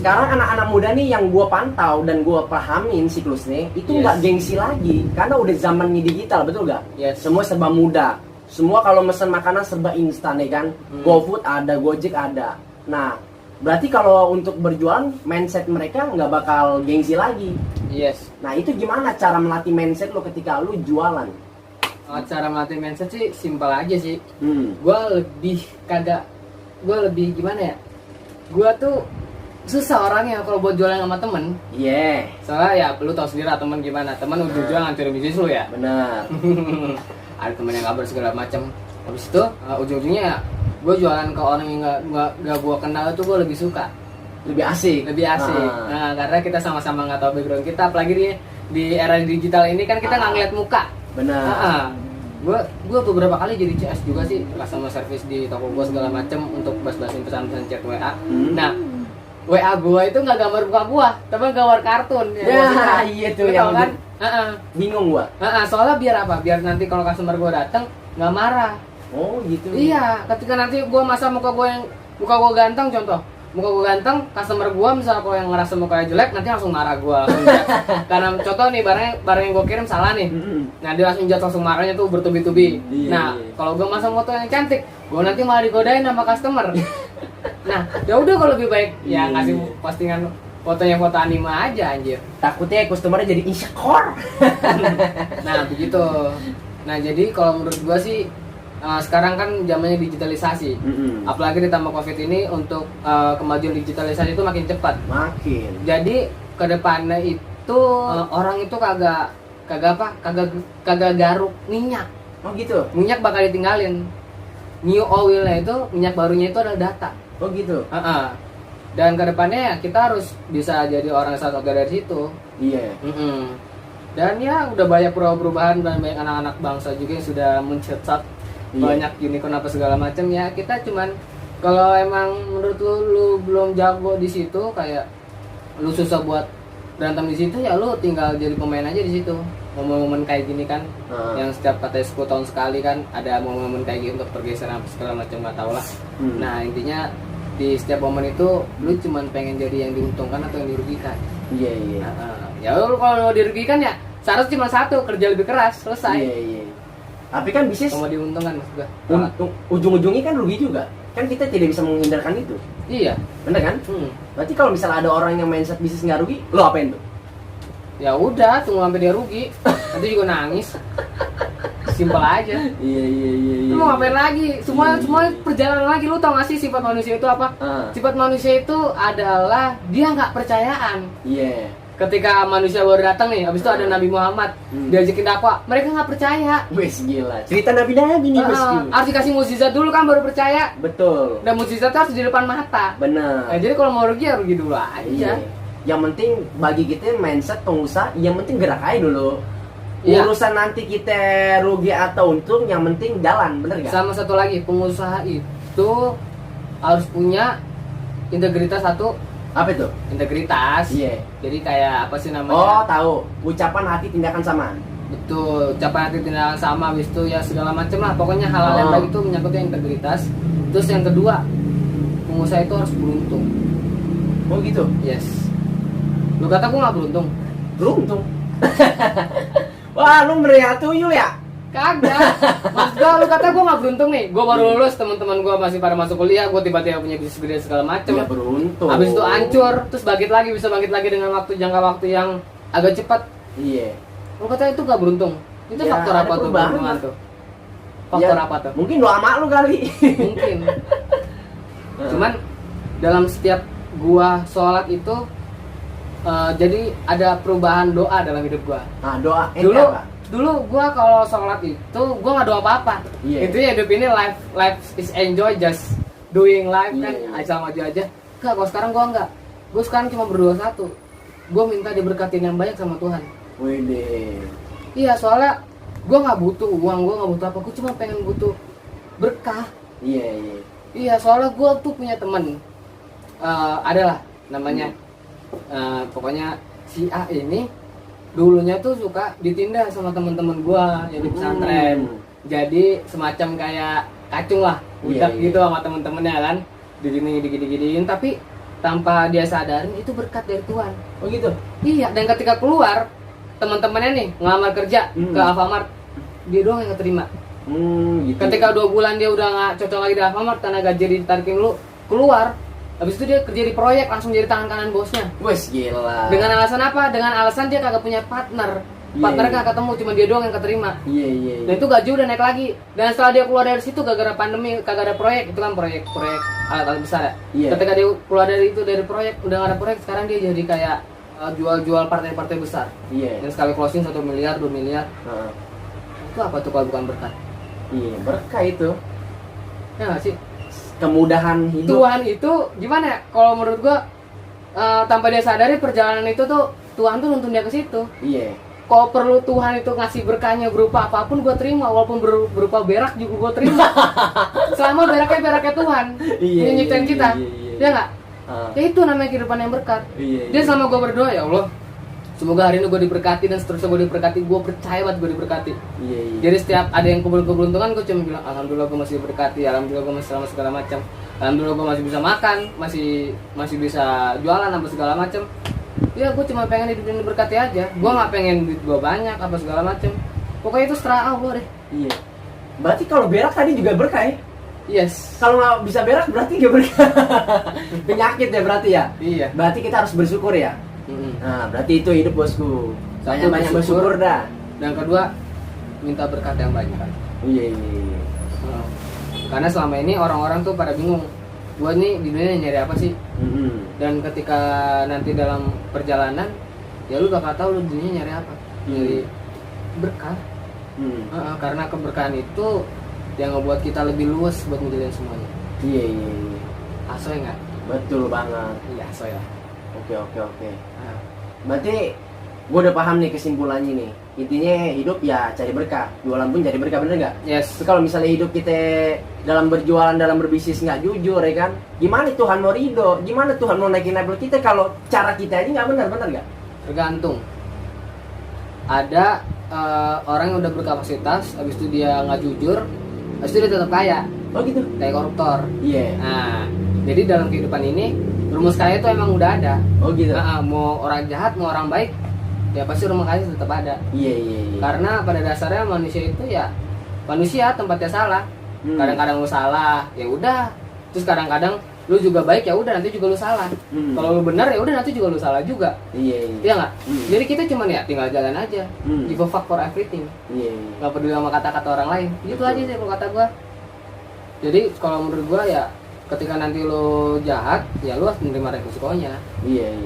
sekarang anak-anak muda nih yang gue pantau dan gue pahamin siklusnya itu nggak gengsi lagi karena udah zamannya digital, betul nggak? Yes. Semua serba mudah, semua kalau mesen makanan serba instan ya kan. GoFood ada, Gojek ada. Nah berarti kalau untuk berjualan mindset mereka nggak bakal gengsi lagi. Yes. Nah itu gimana cara melatih mindset lo ketika lo jualan? Cara melatih mindset sih simpel aja sih. Gue lebih gimana ya? Gue tuh susah orangnya kalau buat jualan sama temen. Iya. Soalnya ya lu tau sendiri lah temen gimana. Temen udah jual ngancurin bisnis lu ya. Benar. Ada temen yang kabar segala macam. Habis itu ujung-ujungnya gue jualan ke orang yang gak gue kenal itu gue lebih suka. Lebih asik. Nah, karena kita sama-sama nggak tahu background kita, apalagi di era digital ini kan kita nggak ngeliat muka. Benar. Gue beberapa kali jadi CS juga sih, customer service di toko gue segala macem untuk bas-basin pesan-pesan chat WA. Nah, WA gue itu nggak gambar muka gue, tapi gambar kartun. Ya, iya tuh yang kan? Bingung gue. Soalnya biar apa? Biar nanti kalau customer gue datang nggak marah. Oh gitu. Iya, ketika nanti gue masa muka gue ganteng, contoh muka gue ganteng, customer gue misalnya kalau yang ngerasa mukanya jelek nanti langsung marah gue. Karena contoh nih barang yang gue kirim salah nih, nah dia langsung jatuh, langsung marahnya tuh bertubi-tubi. Nah kalau gue masang foto yang cantik, gue nanti malah digodain sama customer. Nah ya udah kalau lebih baik ya ngasih postingan fotonya foto anime aja anjir. Takutnya customernya jadi insecure. Nah begitu. Nah jadi kalau menurut gue sih sekarang kan zamannya digitalisasi, apalagi ditambah COVID ini untuk kemajuan digitalisasi itu makin cepat. Jadi kedepannya itu orang itu kagak garuk minyak. Oh gitu. Minyak bakal ditinggalin. New oilnya itu minyak barunya itu adalah data. Oh gitu. Dan kedepannya ya kita harus bisa jadi orang satu dari situ. Iya. Dan ya udah banyak perubahan dan banyak anak-anak bangsa juga yang sudah mencetak banyak unicorn apa segala macam ya. Kita cuman kalau emang menurut lu belum jago di situ, kayak lu susah buat berantem di situ, ya lu tinggal jadi pemain aja di situ. Momen-momen kayak gini kan yang setiap katanya 10 tahun sekali kan ada momen-momen kayak gini untuk pergeseran apa segala macam, nggak tahu lah. Nah intinya di setiap momen itu lu cuman pengen jadi yang diuntungkan atau yang dirugikan. Iya. Ya lu kalau dirugikan ya syarat cuma satu, kerja lebih keras, selesai. Iya. Tapi kan bisnis mau diuntungkan maksud gua. Ujung-ujungnya kan rugi juga. Kan kita tidak bisa menghindarkan itu. Iya. Bener kan? Berarti kalau misalnya ada orang yang mindset bisnis nggak rugi, lo apain tuh? Ya udah, tunggu sampai dia rugi. Nanti juga nangis. Simpel aja. Iya. Lu mau ngapain lagi? Semua perjalanan lagi. Lu tau gak sih sifat manusia itu apa? Sifat manusia itu adalah dia nggak percayaan. Iya. Ketika manusia baru datang nih, habis itu ada Nabi Muhammad diajakin dakwah, mereka nggak percaya. Wes gila. Cerita nabi-nabi nih bosku. Harus dikasih mukjizat dulu kan baru percaya. Betul. Dan mukjizat harus di depan mata. Bener. Nah, jadi kalau mau rugi ya rugi dulu aja. Iya. Yang penting bagi kita mindset pengusaha, yang penting gerak aja dulu. Iya. Urusan nanti kita rugi atau untung, yang penting jalan, bener gak? Sama satu lagi, pengusaha itu harus punya integritas satu. Apa itu? Integritas. Iya. Jadi kayak apa sih namanya? Oh tahu. Ucapan hati tindakan sama. Betul. Ucapan hati tindakan sama. Habis itu ya segala macam lah. Pokoknya hal-hal yang baik itu menyangkutnya integritas. Terus yang kedua, pengusaha itu harus beruntung. Oh gitu. Yes. Lu kata gua nggak beruntung? Beruntung. Wah lu meriah tuyul ya? Kagak. Mas gua, lu kata gua nggak beruntung nih. Gua baru lulus, teman-teman gua masih pada masuk kuliah, gua tiba-tiba punya bisnis gede segala macem. Ya beruntung. Habis itu hancur, terus bisa bangkit lagi dengan jangka waktu yang agak cepat. Iya. Lu kata itu nggak beruntung? Itu Ya, faktor apa tuh? perubahan. Faktor apa tuh? Mungkin doa mak lu kali. Mungkin. Cuman dalam setiap gua sholat itu jadi ada perubahan doa dalam hidup gua. Nah doa. Dulu gua kalau sholat itu gua nggak doa apa-apa. Iya. Intinya hidup ini life is enjoy, just doing life kan, asal maju aja. Enggak, kalau sekarang gua enggak. Gua sekarang cuma berdoa satu. Gua minta diberkatin yang banyak sama Tuhan. Wede. Iya, soalnya gua nggak butuh uang, gua nggak butuh apa, gua cuma pengen butuh berkah. Iya. Iya, soalnya gua tuh punya temen adalah namanya pokoknya si A ini dulunya tuh suka ditindas sama teman-teman gua yang di pesantren. Jadi semacam kayak kacung lah, budak gitu sama temen-temennya kan. Diginiin, tapi tanpa dia sadarin itu berkat dari Tuhan. Oh gitu. Iya, dan ketika keluar teman-temannya nih ngelamar kerja ke Alfamart, dia doang yang keterima. Gitu. Ketika 2 bulan dia udah nggak cocok lagi di Alfamart karena gaji ditarikin lu, keluar. Habis itu dia kerja di proyek, langsung jadi tangan kanan bosnya. Wes gila. Dengan alasan apa? Dengan alasan dia kagak punya partner. Partnernya nggak ketemu, cuma dia doang yang keterima. Iya. Dan itu gaji udah naik lagi. Dan setelah dia keluar dari situ gara-gara pandemi kagak ada proyek, itu kan proyek alat-alat besar ya. Iya. Ketika dia keluar dari proyek, udah nggak ada proyek, sekarang dia jadi kayak jual-jual partai-partai besar. Iya. Dan sekali closing 1 miliar, 2 miliar. Itu apa tuh kalau bukan berkat? Iya, berkah itu. Ya nggak sih? Kemudahan hidup. Tuhan itu gimana ya? Kalau menurut gua tanpa dia sadari perjalanan itu tuh Tuhan tuh nuntun dia ke situ. Iya. Kalau perlu Tuhan itu ngasih berkahnya berupa apapun gue terima, walaupun berupa berak juga gue terima. Selama beraknya Tuhan Iya, yang nyiptain kita, iya. ya nggak? Ya itu namanya kehidupan yang berkat. Iya. Dia selama gue berdoa, ya Allah, semoga hari ini gue diberkati dan seterusnya gue diberkati. Gue percaya banget gue diberkati. Iya. Jadi setiap ada yang keberuntungan gue cuma bilang alhamdulillah gue masih diberkati, alhamdulillah gue masih selamat segala macam, alhamdulillah gue masih bisa makan, masih bisa jualan apa segala macam. Ya gue cuma pengen hidup ini diberkati aja. Gue nggak pengen duit gue banyak apa segala macem. Pokoknya itu seterah Allah deh. Iya. Berarti kalau berak tadi juga berkah ya? Yes. Kalau nggak bisa berak berarti nggak berkah. Penyakit ya berarti ya? Iya. Berarti kita harus bersyukur ya? Nah berarti itu hidup bosku. Banyak bersyukur dah. Dan kedua, minta berkat yang banyak kan. Iya. Karena selama ini orang-orang tuh pada bingung. Gue nih di dunia nyari apa sih? Dan ketika nanti dalam perjalanan, ya lu bakal tahu lu di dunia nyari apa. Nyari berkah. Karena keberkahan itu yang ngebuat kita lebih luas buat menjalin semuanya. Iya. Asoy nggak? Betul banget. Iya asoy lah. Oke. Berarti gue udah paham nih kesimpulannya nih. Intinya hidup ya cari berkah. Jualan pun cari berkah, bener nggak? Yes. Tapi kalau misalnya hidup kita dalam berjualan, dalam berbisnis nggak jujur ya kan? Gimana Tuhan mau ridho? Gimana Tuhan mau naikin level kita kalau cara kita aja nggak benar nggak? Tergantung. Ada orang yang udah berkapasitas, habis itu dia nggak jujur, habis itu dia tetap kaya. Oh gitu? Kayak koruptor. Iya. Nah, jadi dalam kehidupan ini rumus kaya itu emang udah ada. Oh gitu? Mau orang jahat, mau orang baik, ya pasti rumah kaya tetap ada. Iya. Karena pada dasarnya manusia itu ya manusia, tempatnya salah. Kadang-kadang lu salah, ya udah. Terus kadang-kadang lu juga baik, ya udah nanti juga lu salah. Kalau lu benar ya udah nanti juga lu salah juga. Iya nggak? Jadi kita cuman ya tinggal jalan aja. Give a fuck for everything. Iya. Nggak peduli sama kata-kata orang lain. Itu aja sih kalau kata gua. Jadi kalau menurut gua ya ketika nanti lu jahat, ya lu harus menerima resikonya. Iya.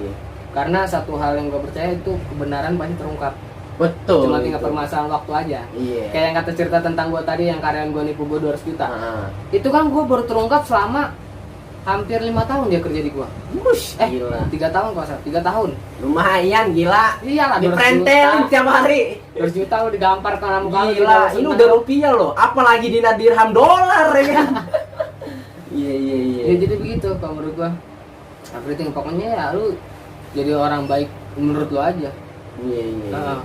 Karena satu hal yang gua percaya itu kebenaran pasti terungkap. Betul. Cuma tinggal permasalahan waktu aja. Iya. Kayak yang kata cerita tentang gua tadi yang karyawan gua nipu gua 200 juta. Itu kan gua baru terungkap selama hampir 5 tahun dia kerja di gua. Gila. 3 tahun kok, 3 tahun. Lumayan gila. Iyalah, dipentelin tiap hari. 200 juta lu digampar ke muka lu. Gila, ini udah rupiah loh. Apalagi di dirham dolar ya kan. Iya. Ya jadi begitu kalau menurut gua. Everything pokoknya ya lu jadi orang baik menurut lu aja. Iya.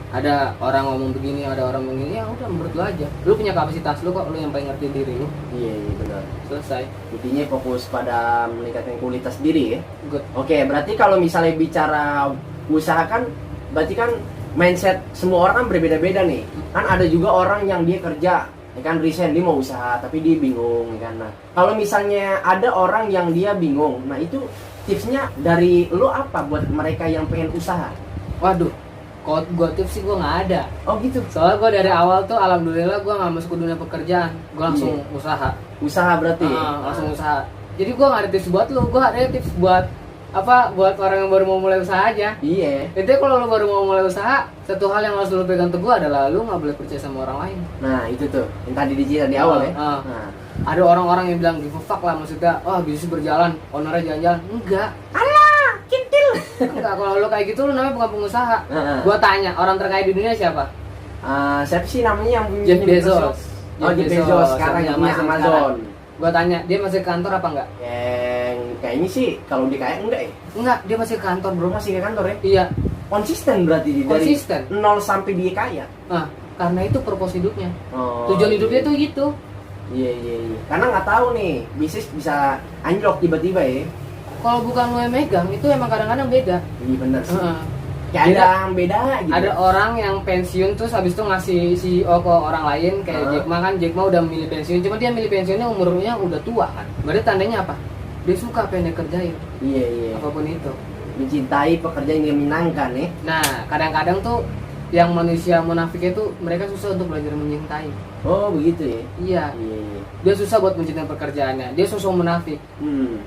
Ada orang ngomong begini, ada orang begini, ya udah menurut lu aja. Lu punya kapasitas lu kok, lu yang paling ngerti diri lu. Iya benar. Selesai. Intinya fokus pada meningkatkan kualitas diri ya. Good. Oke, berarti kalau misalnya bicara usaha kan, berarti kan mindset semua orang kan berbeda-beda nih. Kan ada juga orang yang dia kerja, ya kan resign, dia mau usaha tapi dia bingung ya kan. Nah, kalau misalnya ada orang yang dia bingung, nah itu tipsnya dari lu apa buat mereka yang pengen usaha? Waduh, kalau gue tips sih gue nggak ada. Oh gitu. Soalnya gue dari awal tuh alhamdulillah gue nggak masuk ke dunia pekerjaan, gue langsung usaha. Usaha berarti? Langsung usaha. Jadi gue nggak ada tips buat lu, gue ada tips buat apa? Buat orang yang baru mau mulai usaha aja. Iya. Intinya kalau lu baru mau mulai usaha, satu hal yang harus lu pegang teguh adalah lu nggak boleh percaya sama orang lain. Nah itu tuh yang tadi dicerita di awal ya. Nah. Ada orang-orang yang bilang give a fuck lah, maksudnya, bisnis berjalan, ownernya jalan-jalan. Enggak. Kintil. Enggak, kalau lu kayak gitu lu namanya bukan pengusaha. Gua tanya, orang terkaya di dunia siapa? Siapa sih namanya yang punya Jeff Bezos. Jeff Bezos sekarang yang punya Amazon. Gua tanya, dia masih ke kantor apa enggak? Kayaknya sih kalau dia kaya enggak ya? Enggak, dia masih ke kantor, bro. Masih ke kantor ya? Iya. Konsisten berarti dia Konsisten. dari 0 sampai dia kaya. Nah, karena itu purpose hidupnya. Oh, Tujuan hidupnya tuh gitu. Iya. Karena nggak tahu nih, bisnis bisa anjlok tiba-tiba ya. kalau bukan lu yang megang itu emang kadang-kadang beda. Iya bener sih. Heeh. Kayak ada yang beda gitu. Ada orang yang pensiun terus habis itu ngasih CEO ke orang lain kayak Jack Ma kan. Jack Ma udah milih pensiun, cuma dia milih pensiunnya umurnya udah tua kan. Berarti tandanya apa? Dia suka apa yang dia kerjain. Iya iya. Apapun itu. Mencintai pekerjaan yang dia menyenangkan ya. Nah, kadang-kadang tuh yang manusia munafik itu mereka susah untuk belajar mencintai. Oh begitu ya. Iya. Iya iya. Dia susah buat mencintai pekerjaannya. Dia sosok munafik.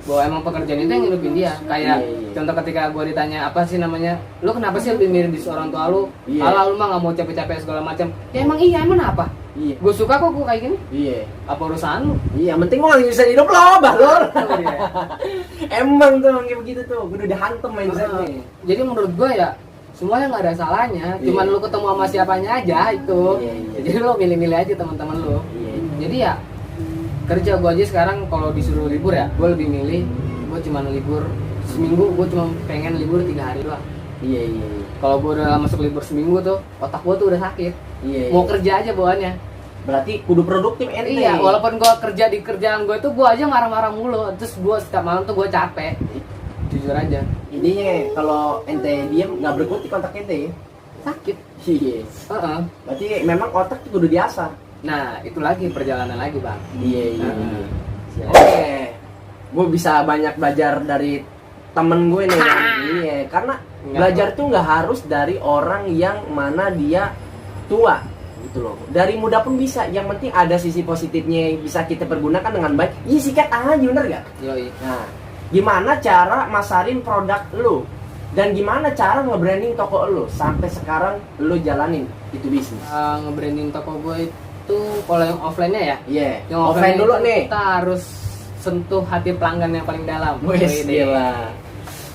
Bahwa emang pekerjaan itu yang ngidupin dia. Kayak Iya. contoh ketika gue ditanya apa sih namanya, lu kenapa sih lebih mirip di seorang tua lu? Iya. Alah lu mah nggak mau capek-capek segala macam. Ya emang iya, emang apa? Iya. Gue suka kok gue kayak gini. Iya. Apa urusan lu? Iya, yang penting mau nyusahin hidup lo, Bahlul. Oh, iya. Emang tuh kayak begitu tuh, udah dihantem mindsetnya. Jadi menurut gue ya semuanya nggak ada salahnya. Cuman Iya. lu ketemu sama siapanya aja itu. Iya, iya. Jadi lu milih-milih aja teman-teman lu. Iya. Jadi ya kerja gue aja sekarang kalau disuruh libur ya gue lebih milih gue cuma libur seminggu. Gue cuma pengen libur 3 hari doang. Iya iya. Iya. Kalau gue udah masuk libur seminggu tuh otak gue tuh udah sakit. Iya. Mau kerja aja bawaannya. Berarti kudu produktif ente. Iya, walaupun gue kerja di kerjaan gue tuh gue aja marah-marah mulu. Terus gue setiap malam tuh gue capek. Jujur aja. Intinya kalau ente diem nggak berkutik kontak ente ya. Sakit. Iya. Heeh. Berarti memang otak tuh kudu diasah. Nah, itu lagi perjalanan lagi, Bang. Iya iya. Heeh. Iya. Oke. Gue bisa banyak belajar dari temen gue nih. Kan? Iya, karena Nggak belajar tuh nggak harus dari orang yang mana dia tua gitu loh. Dari muda pun bisa. Yang penting ada sisi positifnya yang bisa kita pergunakan dengan baik. Iya sikat aja bener gak? Yoi. Nah, gimana cara masarin produk lu? Dan gimana cara nge-branding toko lu? Sampai sekarang lu jalanin itu bisnis. Nge-branding toko gue itu kalau yang offline-nya ya. Iya. Yang Offline dulu itu nih. Kita harus sentuh hati pelanggan yang paling dalam. Wes Wih, gila.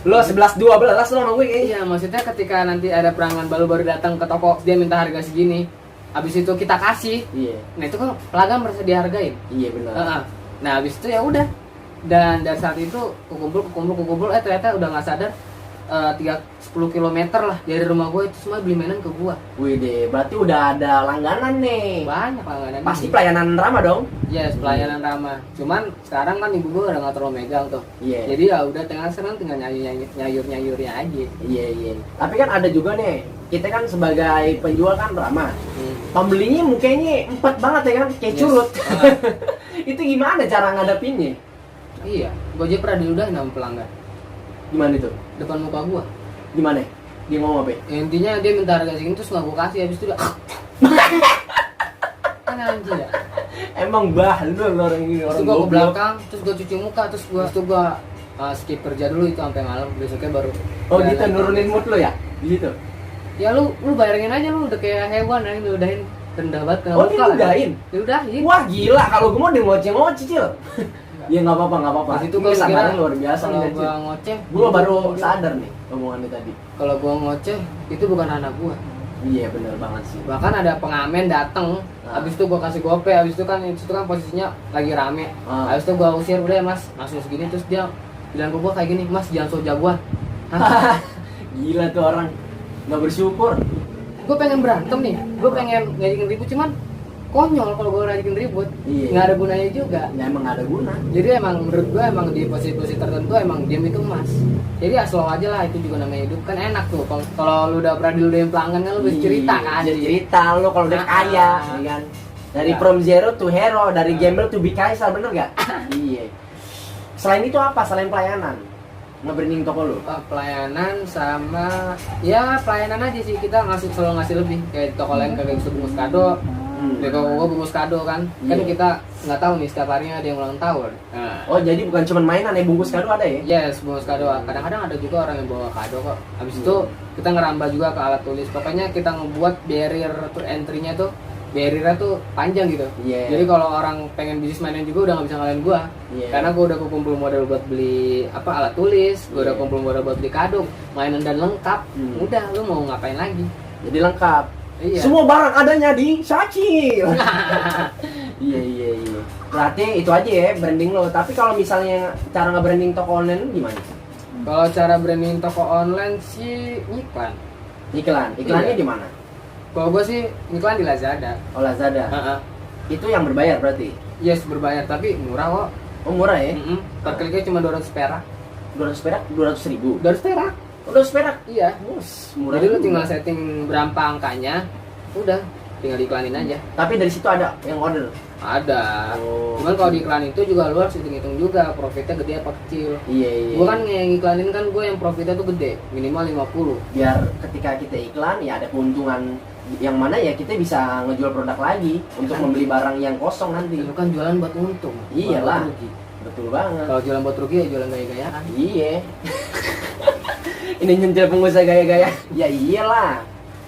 Lo 11-12 lo sama gue kayaknya. Iya, maksudnya ketika nanti ada pelanggan baru datang ke toko, dia minta harga segini. Habis itu kita kasih. Iya. Nah, itu kan pelanggan merasa dihargain. Iya benar. Heeh. Nah, habis itu ya udah. Dan dari saat itu kukumpul, ternyata udah nggak sadar 10 km lah dari rumah gue itu semua beli mainan ke gue. Wih deh, berarti udah ada langganan nih. Banyak langganan. Pasti pelayanan ramah dong. Yes, pelayanan ramah. Cuman sekarang kan ibu gue udah nggak terlalu megang tuh. Iya. Jadi ya udah sekarang tinggal nyayurnya aja. Iya iya. Tapi kan ada juga nih, kita kan sebagai penjual kan ramah. Pembelinya mukanya empat banget ya kan, kayak Yes. curut. Ah. Itu gimana cara ngadepinnya? Iya, gue aja pernah diludahin sama pelanggan Gimana itu? depan muka gue. Gimana? Dia ngomong apa? Ya, intinya dia minta harga segini terus nggak gue kasih, habis itu udah kan anjir ya. Emang lu orang ini Terus orang gue ke goblok. belakang, terus gue cuci muka, terus gue skip kerja dulu itu sampai malam, besoknya baru. Oh jalan gitu lagi. nurunin mood lo ya? Gitu. Ya lu bayangin aja lu udah kayak hewan aja diludahin rendah banget kena Oh muka. diludahin? Diludahin. Wah gila, kalau gue mau dia ngoceh-ngoceh Cil. Ya nggak apa-apa. Di situ Ini gue kesabaran luar biasa kalau nih gue Cil. ngoceh, Gue baru sadar nih omongannya tadi. kalau gue ngoceh itu bukan anak gue. Iya bener banget sih. Bahkan ada pengamen dateng, Ah. habis itu gue kasih gope, habis itu kan posisinya lagi rame. Ah. Habis itu gue usir, udah ya mas, langsung segini, terus dia bilang ke gue kayak gini, mas jangan so jagoan. Hah? Gila tuh orang nggak bersyukur. Gue pengen berantem nih, gue pengen ngajakin ribut, cuman konyol kalau gue ngajakin ribut, Iya. nggak ada gunanya juga. Ya emang nggak ada guna. Jadi emang menurut gue emang di posisi tertentu emang diam itu emas. Jadi ya slow aja lah, itu juga namanya hidup kan enak tuh. Kalau lu udah pernah diludahin pelanggan kan lu bisa cerita kan. Bisa cerita lo kalau udah Ah. kaya, ya kan. Dari Ya. from zero to hero, dari gembel to be kaisar, bener gak? Iya. Selain itu apa? Selain pelayanan, nge-branding toko lo? Pelayanan sama ya pelayanan aja sih, kita selalu ngasih lebih. Kayak toko lain kagak bisa bungkus kado, di toko gue bungkus kado kan. Kan Iya. kita nggak tahu nih setiap harinya ada yang ulang tahun. Nah, Oh jadi bukan cuma mainan ya, bungkus kado ada ya? yes, bungkus kado. Kadang-kadang ada juga orang yang bawa kado kok. Habis itu kita ngerambah juga ke alat tulis. Pokoknya kita ngebuat barrier to entry-nya tuh, barrier-nya tuh panjang gitu. Iya. Jadi kalau orang pengen bisnis mainan juga udah nggak bisa ngalahin gua. Iya. Karena gua udah kumpul modal buat beli alat tulis, gua udah Iya. kumpul modal buat beli kado, mainan dan lengkap. Udah, lu mau ngapain lagi? Jadi lengkap. Iya. Semua barang adanya di Sachi. Iya. Berarti itu aja ya branding lo. Tapi kalau misalnya cara nge-branding toko online gimana? Kalau cara branding toko online sih iklan. Iklannya Iya. di mana? Kalau gua sih iklan di Lazada. Oh Lazada. Heeh. Itu yang berbayar berarti? Yes, berbayar tapi murah kok. Oh murah ya? Per kliknya cuma 200 perak. 200 perak, 200.000. 200 perak. 200 perak. Iya. Bos, murah. Jadi lu juga. tinggal setting berapa angkanya, udah tinggal diiklanin aja. Tapi dari situ ada yang order. Ada. Oh. Cuman kalau di iklan itu juga lu harus hitung-hitung juga profitnya gede apa kecil. Iya, iya. Gua kan yang iklanin kan gue yang profitnya tuh gede, minimal 50. Biar ketika kita iklan ya ada keuntungan yang mana ya kita bisa ngejual produk lagi untuk membeli barang yang kosong nanti. Lu kan jualan buat untung. Iyalah. buat rugi. Betul banget. Kalau jualan buat rugi ya jualan gaya-gayaan. Iya. Ini nyentil pengusaha gaya-gaya. Ya iyalah.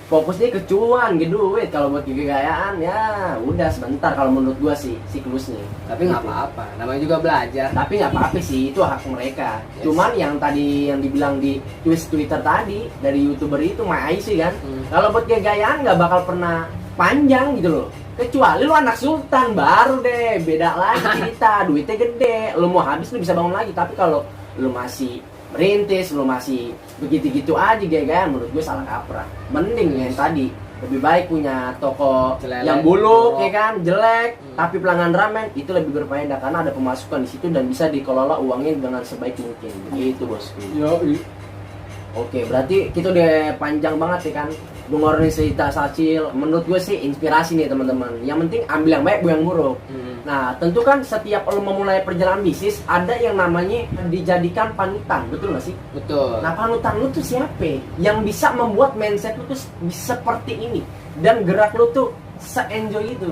Fokusnya ke cuan, ke duit. Kalau buat gaya-gayaan ya udah sebentar kalau menurut gua sih siklusnya. Tapi nggak apa-apa, namanya juga belajar. Tapi nggak apa-apa sih, itu hak mereka. Yes. Cuman yang tadi yang dibilang di Twitter tadi dari YouTuber itu Mai sih kan. Kalau buat gaya-gayaan nggak bakal pernah panjang gitu loh. Kecuali lu anak sultan baru deh, beda lagi cerita, duitnya gede, lu mau habis lu bisa bangun lagi. Tapi kalau lu masih merintis, lu masih begitu-gitu aja gaya-gayaan, menurut gue salah kaprah. Mending yang tadi, lebih baik punya toko Celele, yang buluk, buluk. ya kan, jelek, tapi pelanggan ramen itu lebih berfaedah karena ada pemasukan di situ dan bisa dikelola uangnya dengan sebaik mungkin. Begitu bosku. Yo, Oke, berarti kita udah panjang banget ya kan dengerin cerita Sacil. Menurut gue sih inspirasi nih teman-teman. Yang penting ambil yang baik, buang yang buruk. Nah, tentu kan setiap lo memulai perjalanan bisnis ada yang namanya dijadikan panutan, betul nggak sih? betul. Nah, panutan lu tuh siapa? Yang bisa membuat mindset lu tuh seperti ini dan gerak lu tuh se-enjoy itu.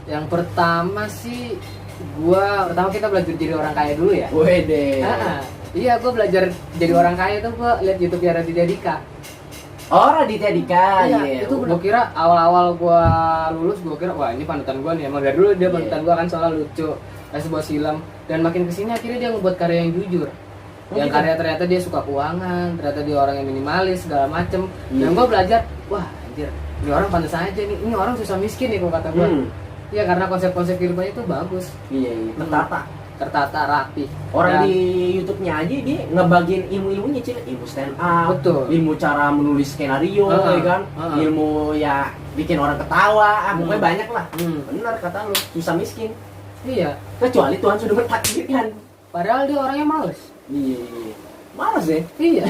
Yang pertama sih pertama kita belajar jadi orang kaya dulu ya. Wede. Iya, gue belajar jadi orang kaya tuh gue lihat YouTube-nya Raditya Dika. Oh, Raditya Dika. Iya, itu gue kira awal-awal gue lulus gue kira wah ini panutan gue nih. Emang dari dulu dia panutan gue kan soalnya lucu, kasih sebuah silam. Dan makin kesini akhirnya dia ngebuat karya yang jujur. Yang gitu? karya ternyata dia suka keuangan, ternyata dia orang yang minimalis segala macem. Dan gue belajar, wah anjir, ini orang pantas aja nih. Ini orang susah miskin nih kalau kata gue. Iya, karena konsep-konsep kehidupannya itu bagus, Iya, tertata rapi. Orang Dan- di YouTube-nya aja dia ngebagiin ilmu-ilmunya, Cil. Ilmu stand up, Betul. ilmu cara menulis skenario, ya kan? Ilmu ya bikin orang ketawa, pokoknya banyak lah. Bener kata lu, susah miskin. Iya, Kecuali Tuhan sudah mentakdirkan. padahal dia orangnya males. Iya. Males ya? Iya.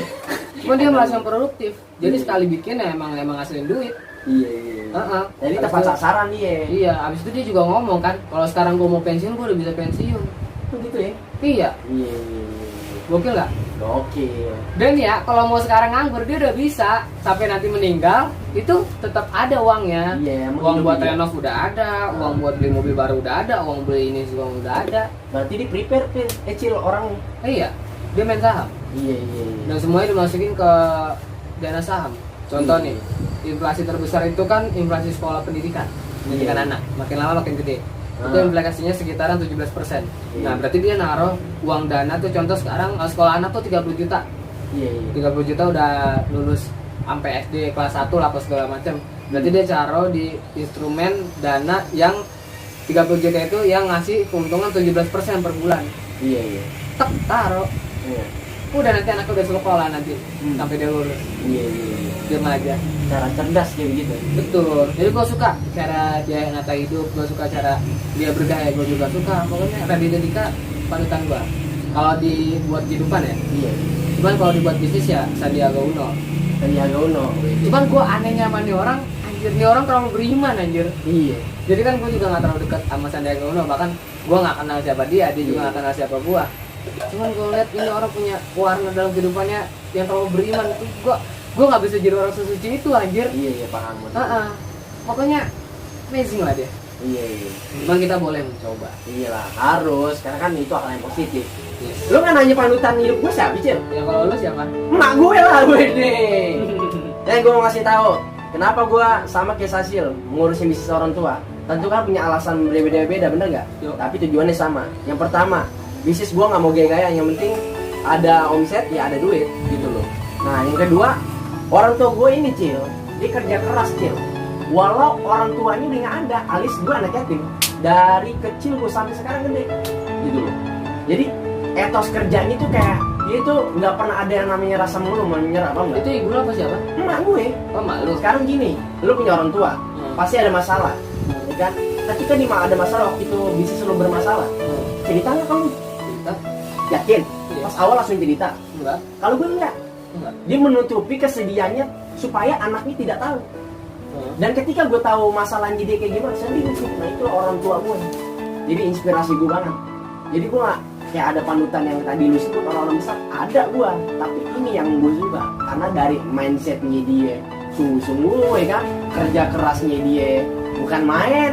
Cuma dia merasa produktif. Jadi sekali bikin ya emang ngasilin duit. Iya. Jadi Abis tepat itu- sasaran dia. Iya, abis itu dia juga ngomong kan, kalau sekarang gue mau pensiun, gue udah bisa pensiun. Begitu ya? Iya, Iya. gokil nggak? Oke. Dan ya, kalau mau sekarang nganggur, dia udah bisa. Sampai nanti meninggal, itu tetap ada uangnya. Iya, emang Uang hidup buat dia. renov udah ada, uang buat beli mobil baru udah ada, uang beli ini juga udah ada. Berarti di prepare Cil orang. Iya, dia main saham. Iya. Dan semuanya dimasukin ke dana saham. Contoh Iya. nih, inflasi terbesar itu kan inflasi sekolah pendidikan Iya. anak, makin lama makin gede. Itu Ah. inflasinya sekitaran 17%. Iya. Nah, berarti dia naruh uang dana tuh, contoh sekarang sekolah anak tuh 30 juta. Iya. 30 juta udah lulus sampai SD kelas 1 lah apa segala macam. Berarti dia taruh di instrumen dana yang 30 juta itu yang ngasih keuntungan 17% per bulan. Iya. Tek, taruh. Iya. Udah nanti anaknya udah sekolah nanti sampai dia lulus. Iya. Diam aja. Cara cerdas kayak begitu. Betul. Jadi gue suka cara dia nata hidup, gue suka cara dia bergaya, gue juga suka. Pokoknya Raditya Dika panutan gue. Kalau dibuat kehidupan ya. Iya. Cuman kalau dibuat bisnis ya Sandiaga Uno. Sandiaga Uno. Cuman gue anehnya sama nih orang, anjir nih orang terlalu beriman anjir. Iya. Jadi kan gue juga gak terlalu dekat sama Sandiaga Uno, bahkan gue gak kenal siapa dia juga gak kenal siapa gue. Cuman gue lihat ini orang punya warna dalam kehidupannya yang terlalu beriman. Gue gak bisa jadi orang sesuci itu anjir. Iya paham. Pokoknya amazing lah dia. Iya. Cuman kita boleh mencoba. Iyalah harus, karena kan itu hal yang positif. Yes. Lu kan nanya panutan hidup gue siapa, Cil? Ya kalau lu siapa? Emak gue lah gue deh. Dan gue mau ngasih tahu kenapa gue sama kayak Sasil ngurusin bisnis orang tua. Tentu kan punya alasan berbeda-beda, bener nggak? Yo. Tapi tujuannya sama. Yang pertama, bisnis gue nggak mau gaya-gaya, yang penting ada omset ya ada duit gitu loh. Nah yang kedua, orang tua gue ini Cil, dia kerja keras Cil. Walau orang tuanya udah nggak ada, alis gue anak yatim. Dari kecil gue sampai sekarang gede, gitu loh. Jadi etos kerjanya tuh kayak dia tuh nggak pernah ada yang namanya rasa malu menyerah, apa enggak? Itu ibu lu apa siapa? Emak gue. Oh malu. Sekarang gini, lu punya orang tua, pasti ada masalah, ya kan? Ketika ada masalah waktu itu bisnis lu bermasalah, cerita nggak kamu? Cerita? Yakin? Iya. Pas awal langsung cerita. Enggak. Kalau gue enggak. Dia menutupi kesedihannya supaya anaknya tidak tahu. Dan ketika gue tahu masalahnya dia kayak gimana, saya bingung. Nah itu orang tua gue. Jadi inspirasi gue banget. Jadi gue gak kayak ada panutan yang tadi lu sebut orang-orang besar. Ada gue. Tapi ini yang gue suka. Karena dari mindsetnya dia sungguh-sungguh ya kan. Kerja kerasnya dia bukan main.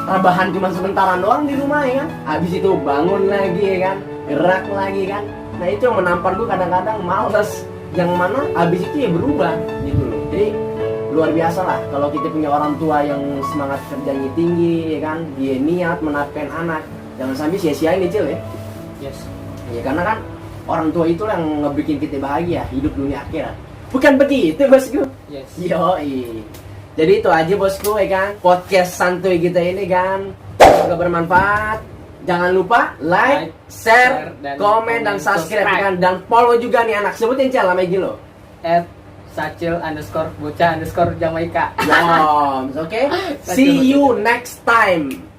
Rebahan cuma sementaran doang di rumah ya kan. Habis itu bangun lagi ya kan. Gerak lagi kan. Nah itu yang menampar gue kadang-kadang males. Yang mana habis itu ya berubah gitu loh. Jadi luar biasa lah kalau kita punya orang tua yang semangat kerjanya tinggi ya kan, dia niat menafkahin anak, jangan sampai sia-siain nih Cil ya. Yes. Ya karena kan orang tua itu yang ngebikin kita bahagia hidup dunia akhirat, bukan begitu bosku? Yes. Yoi. Jadi itu aja bosku ya kan, podcast santuy kita ini kan, semoga bermanfaat. Jangan lupa like, share, komen dan subscribe kan, dan follow juga nih anak, sebutin Cil nama IG lo. @sacil_bocah_Jamaika. Yoms, oke? See you next time.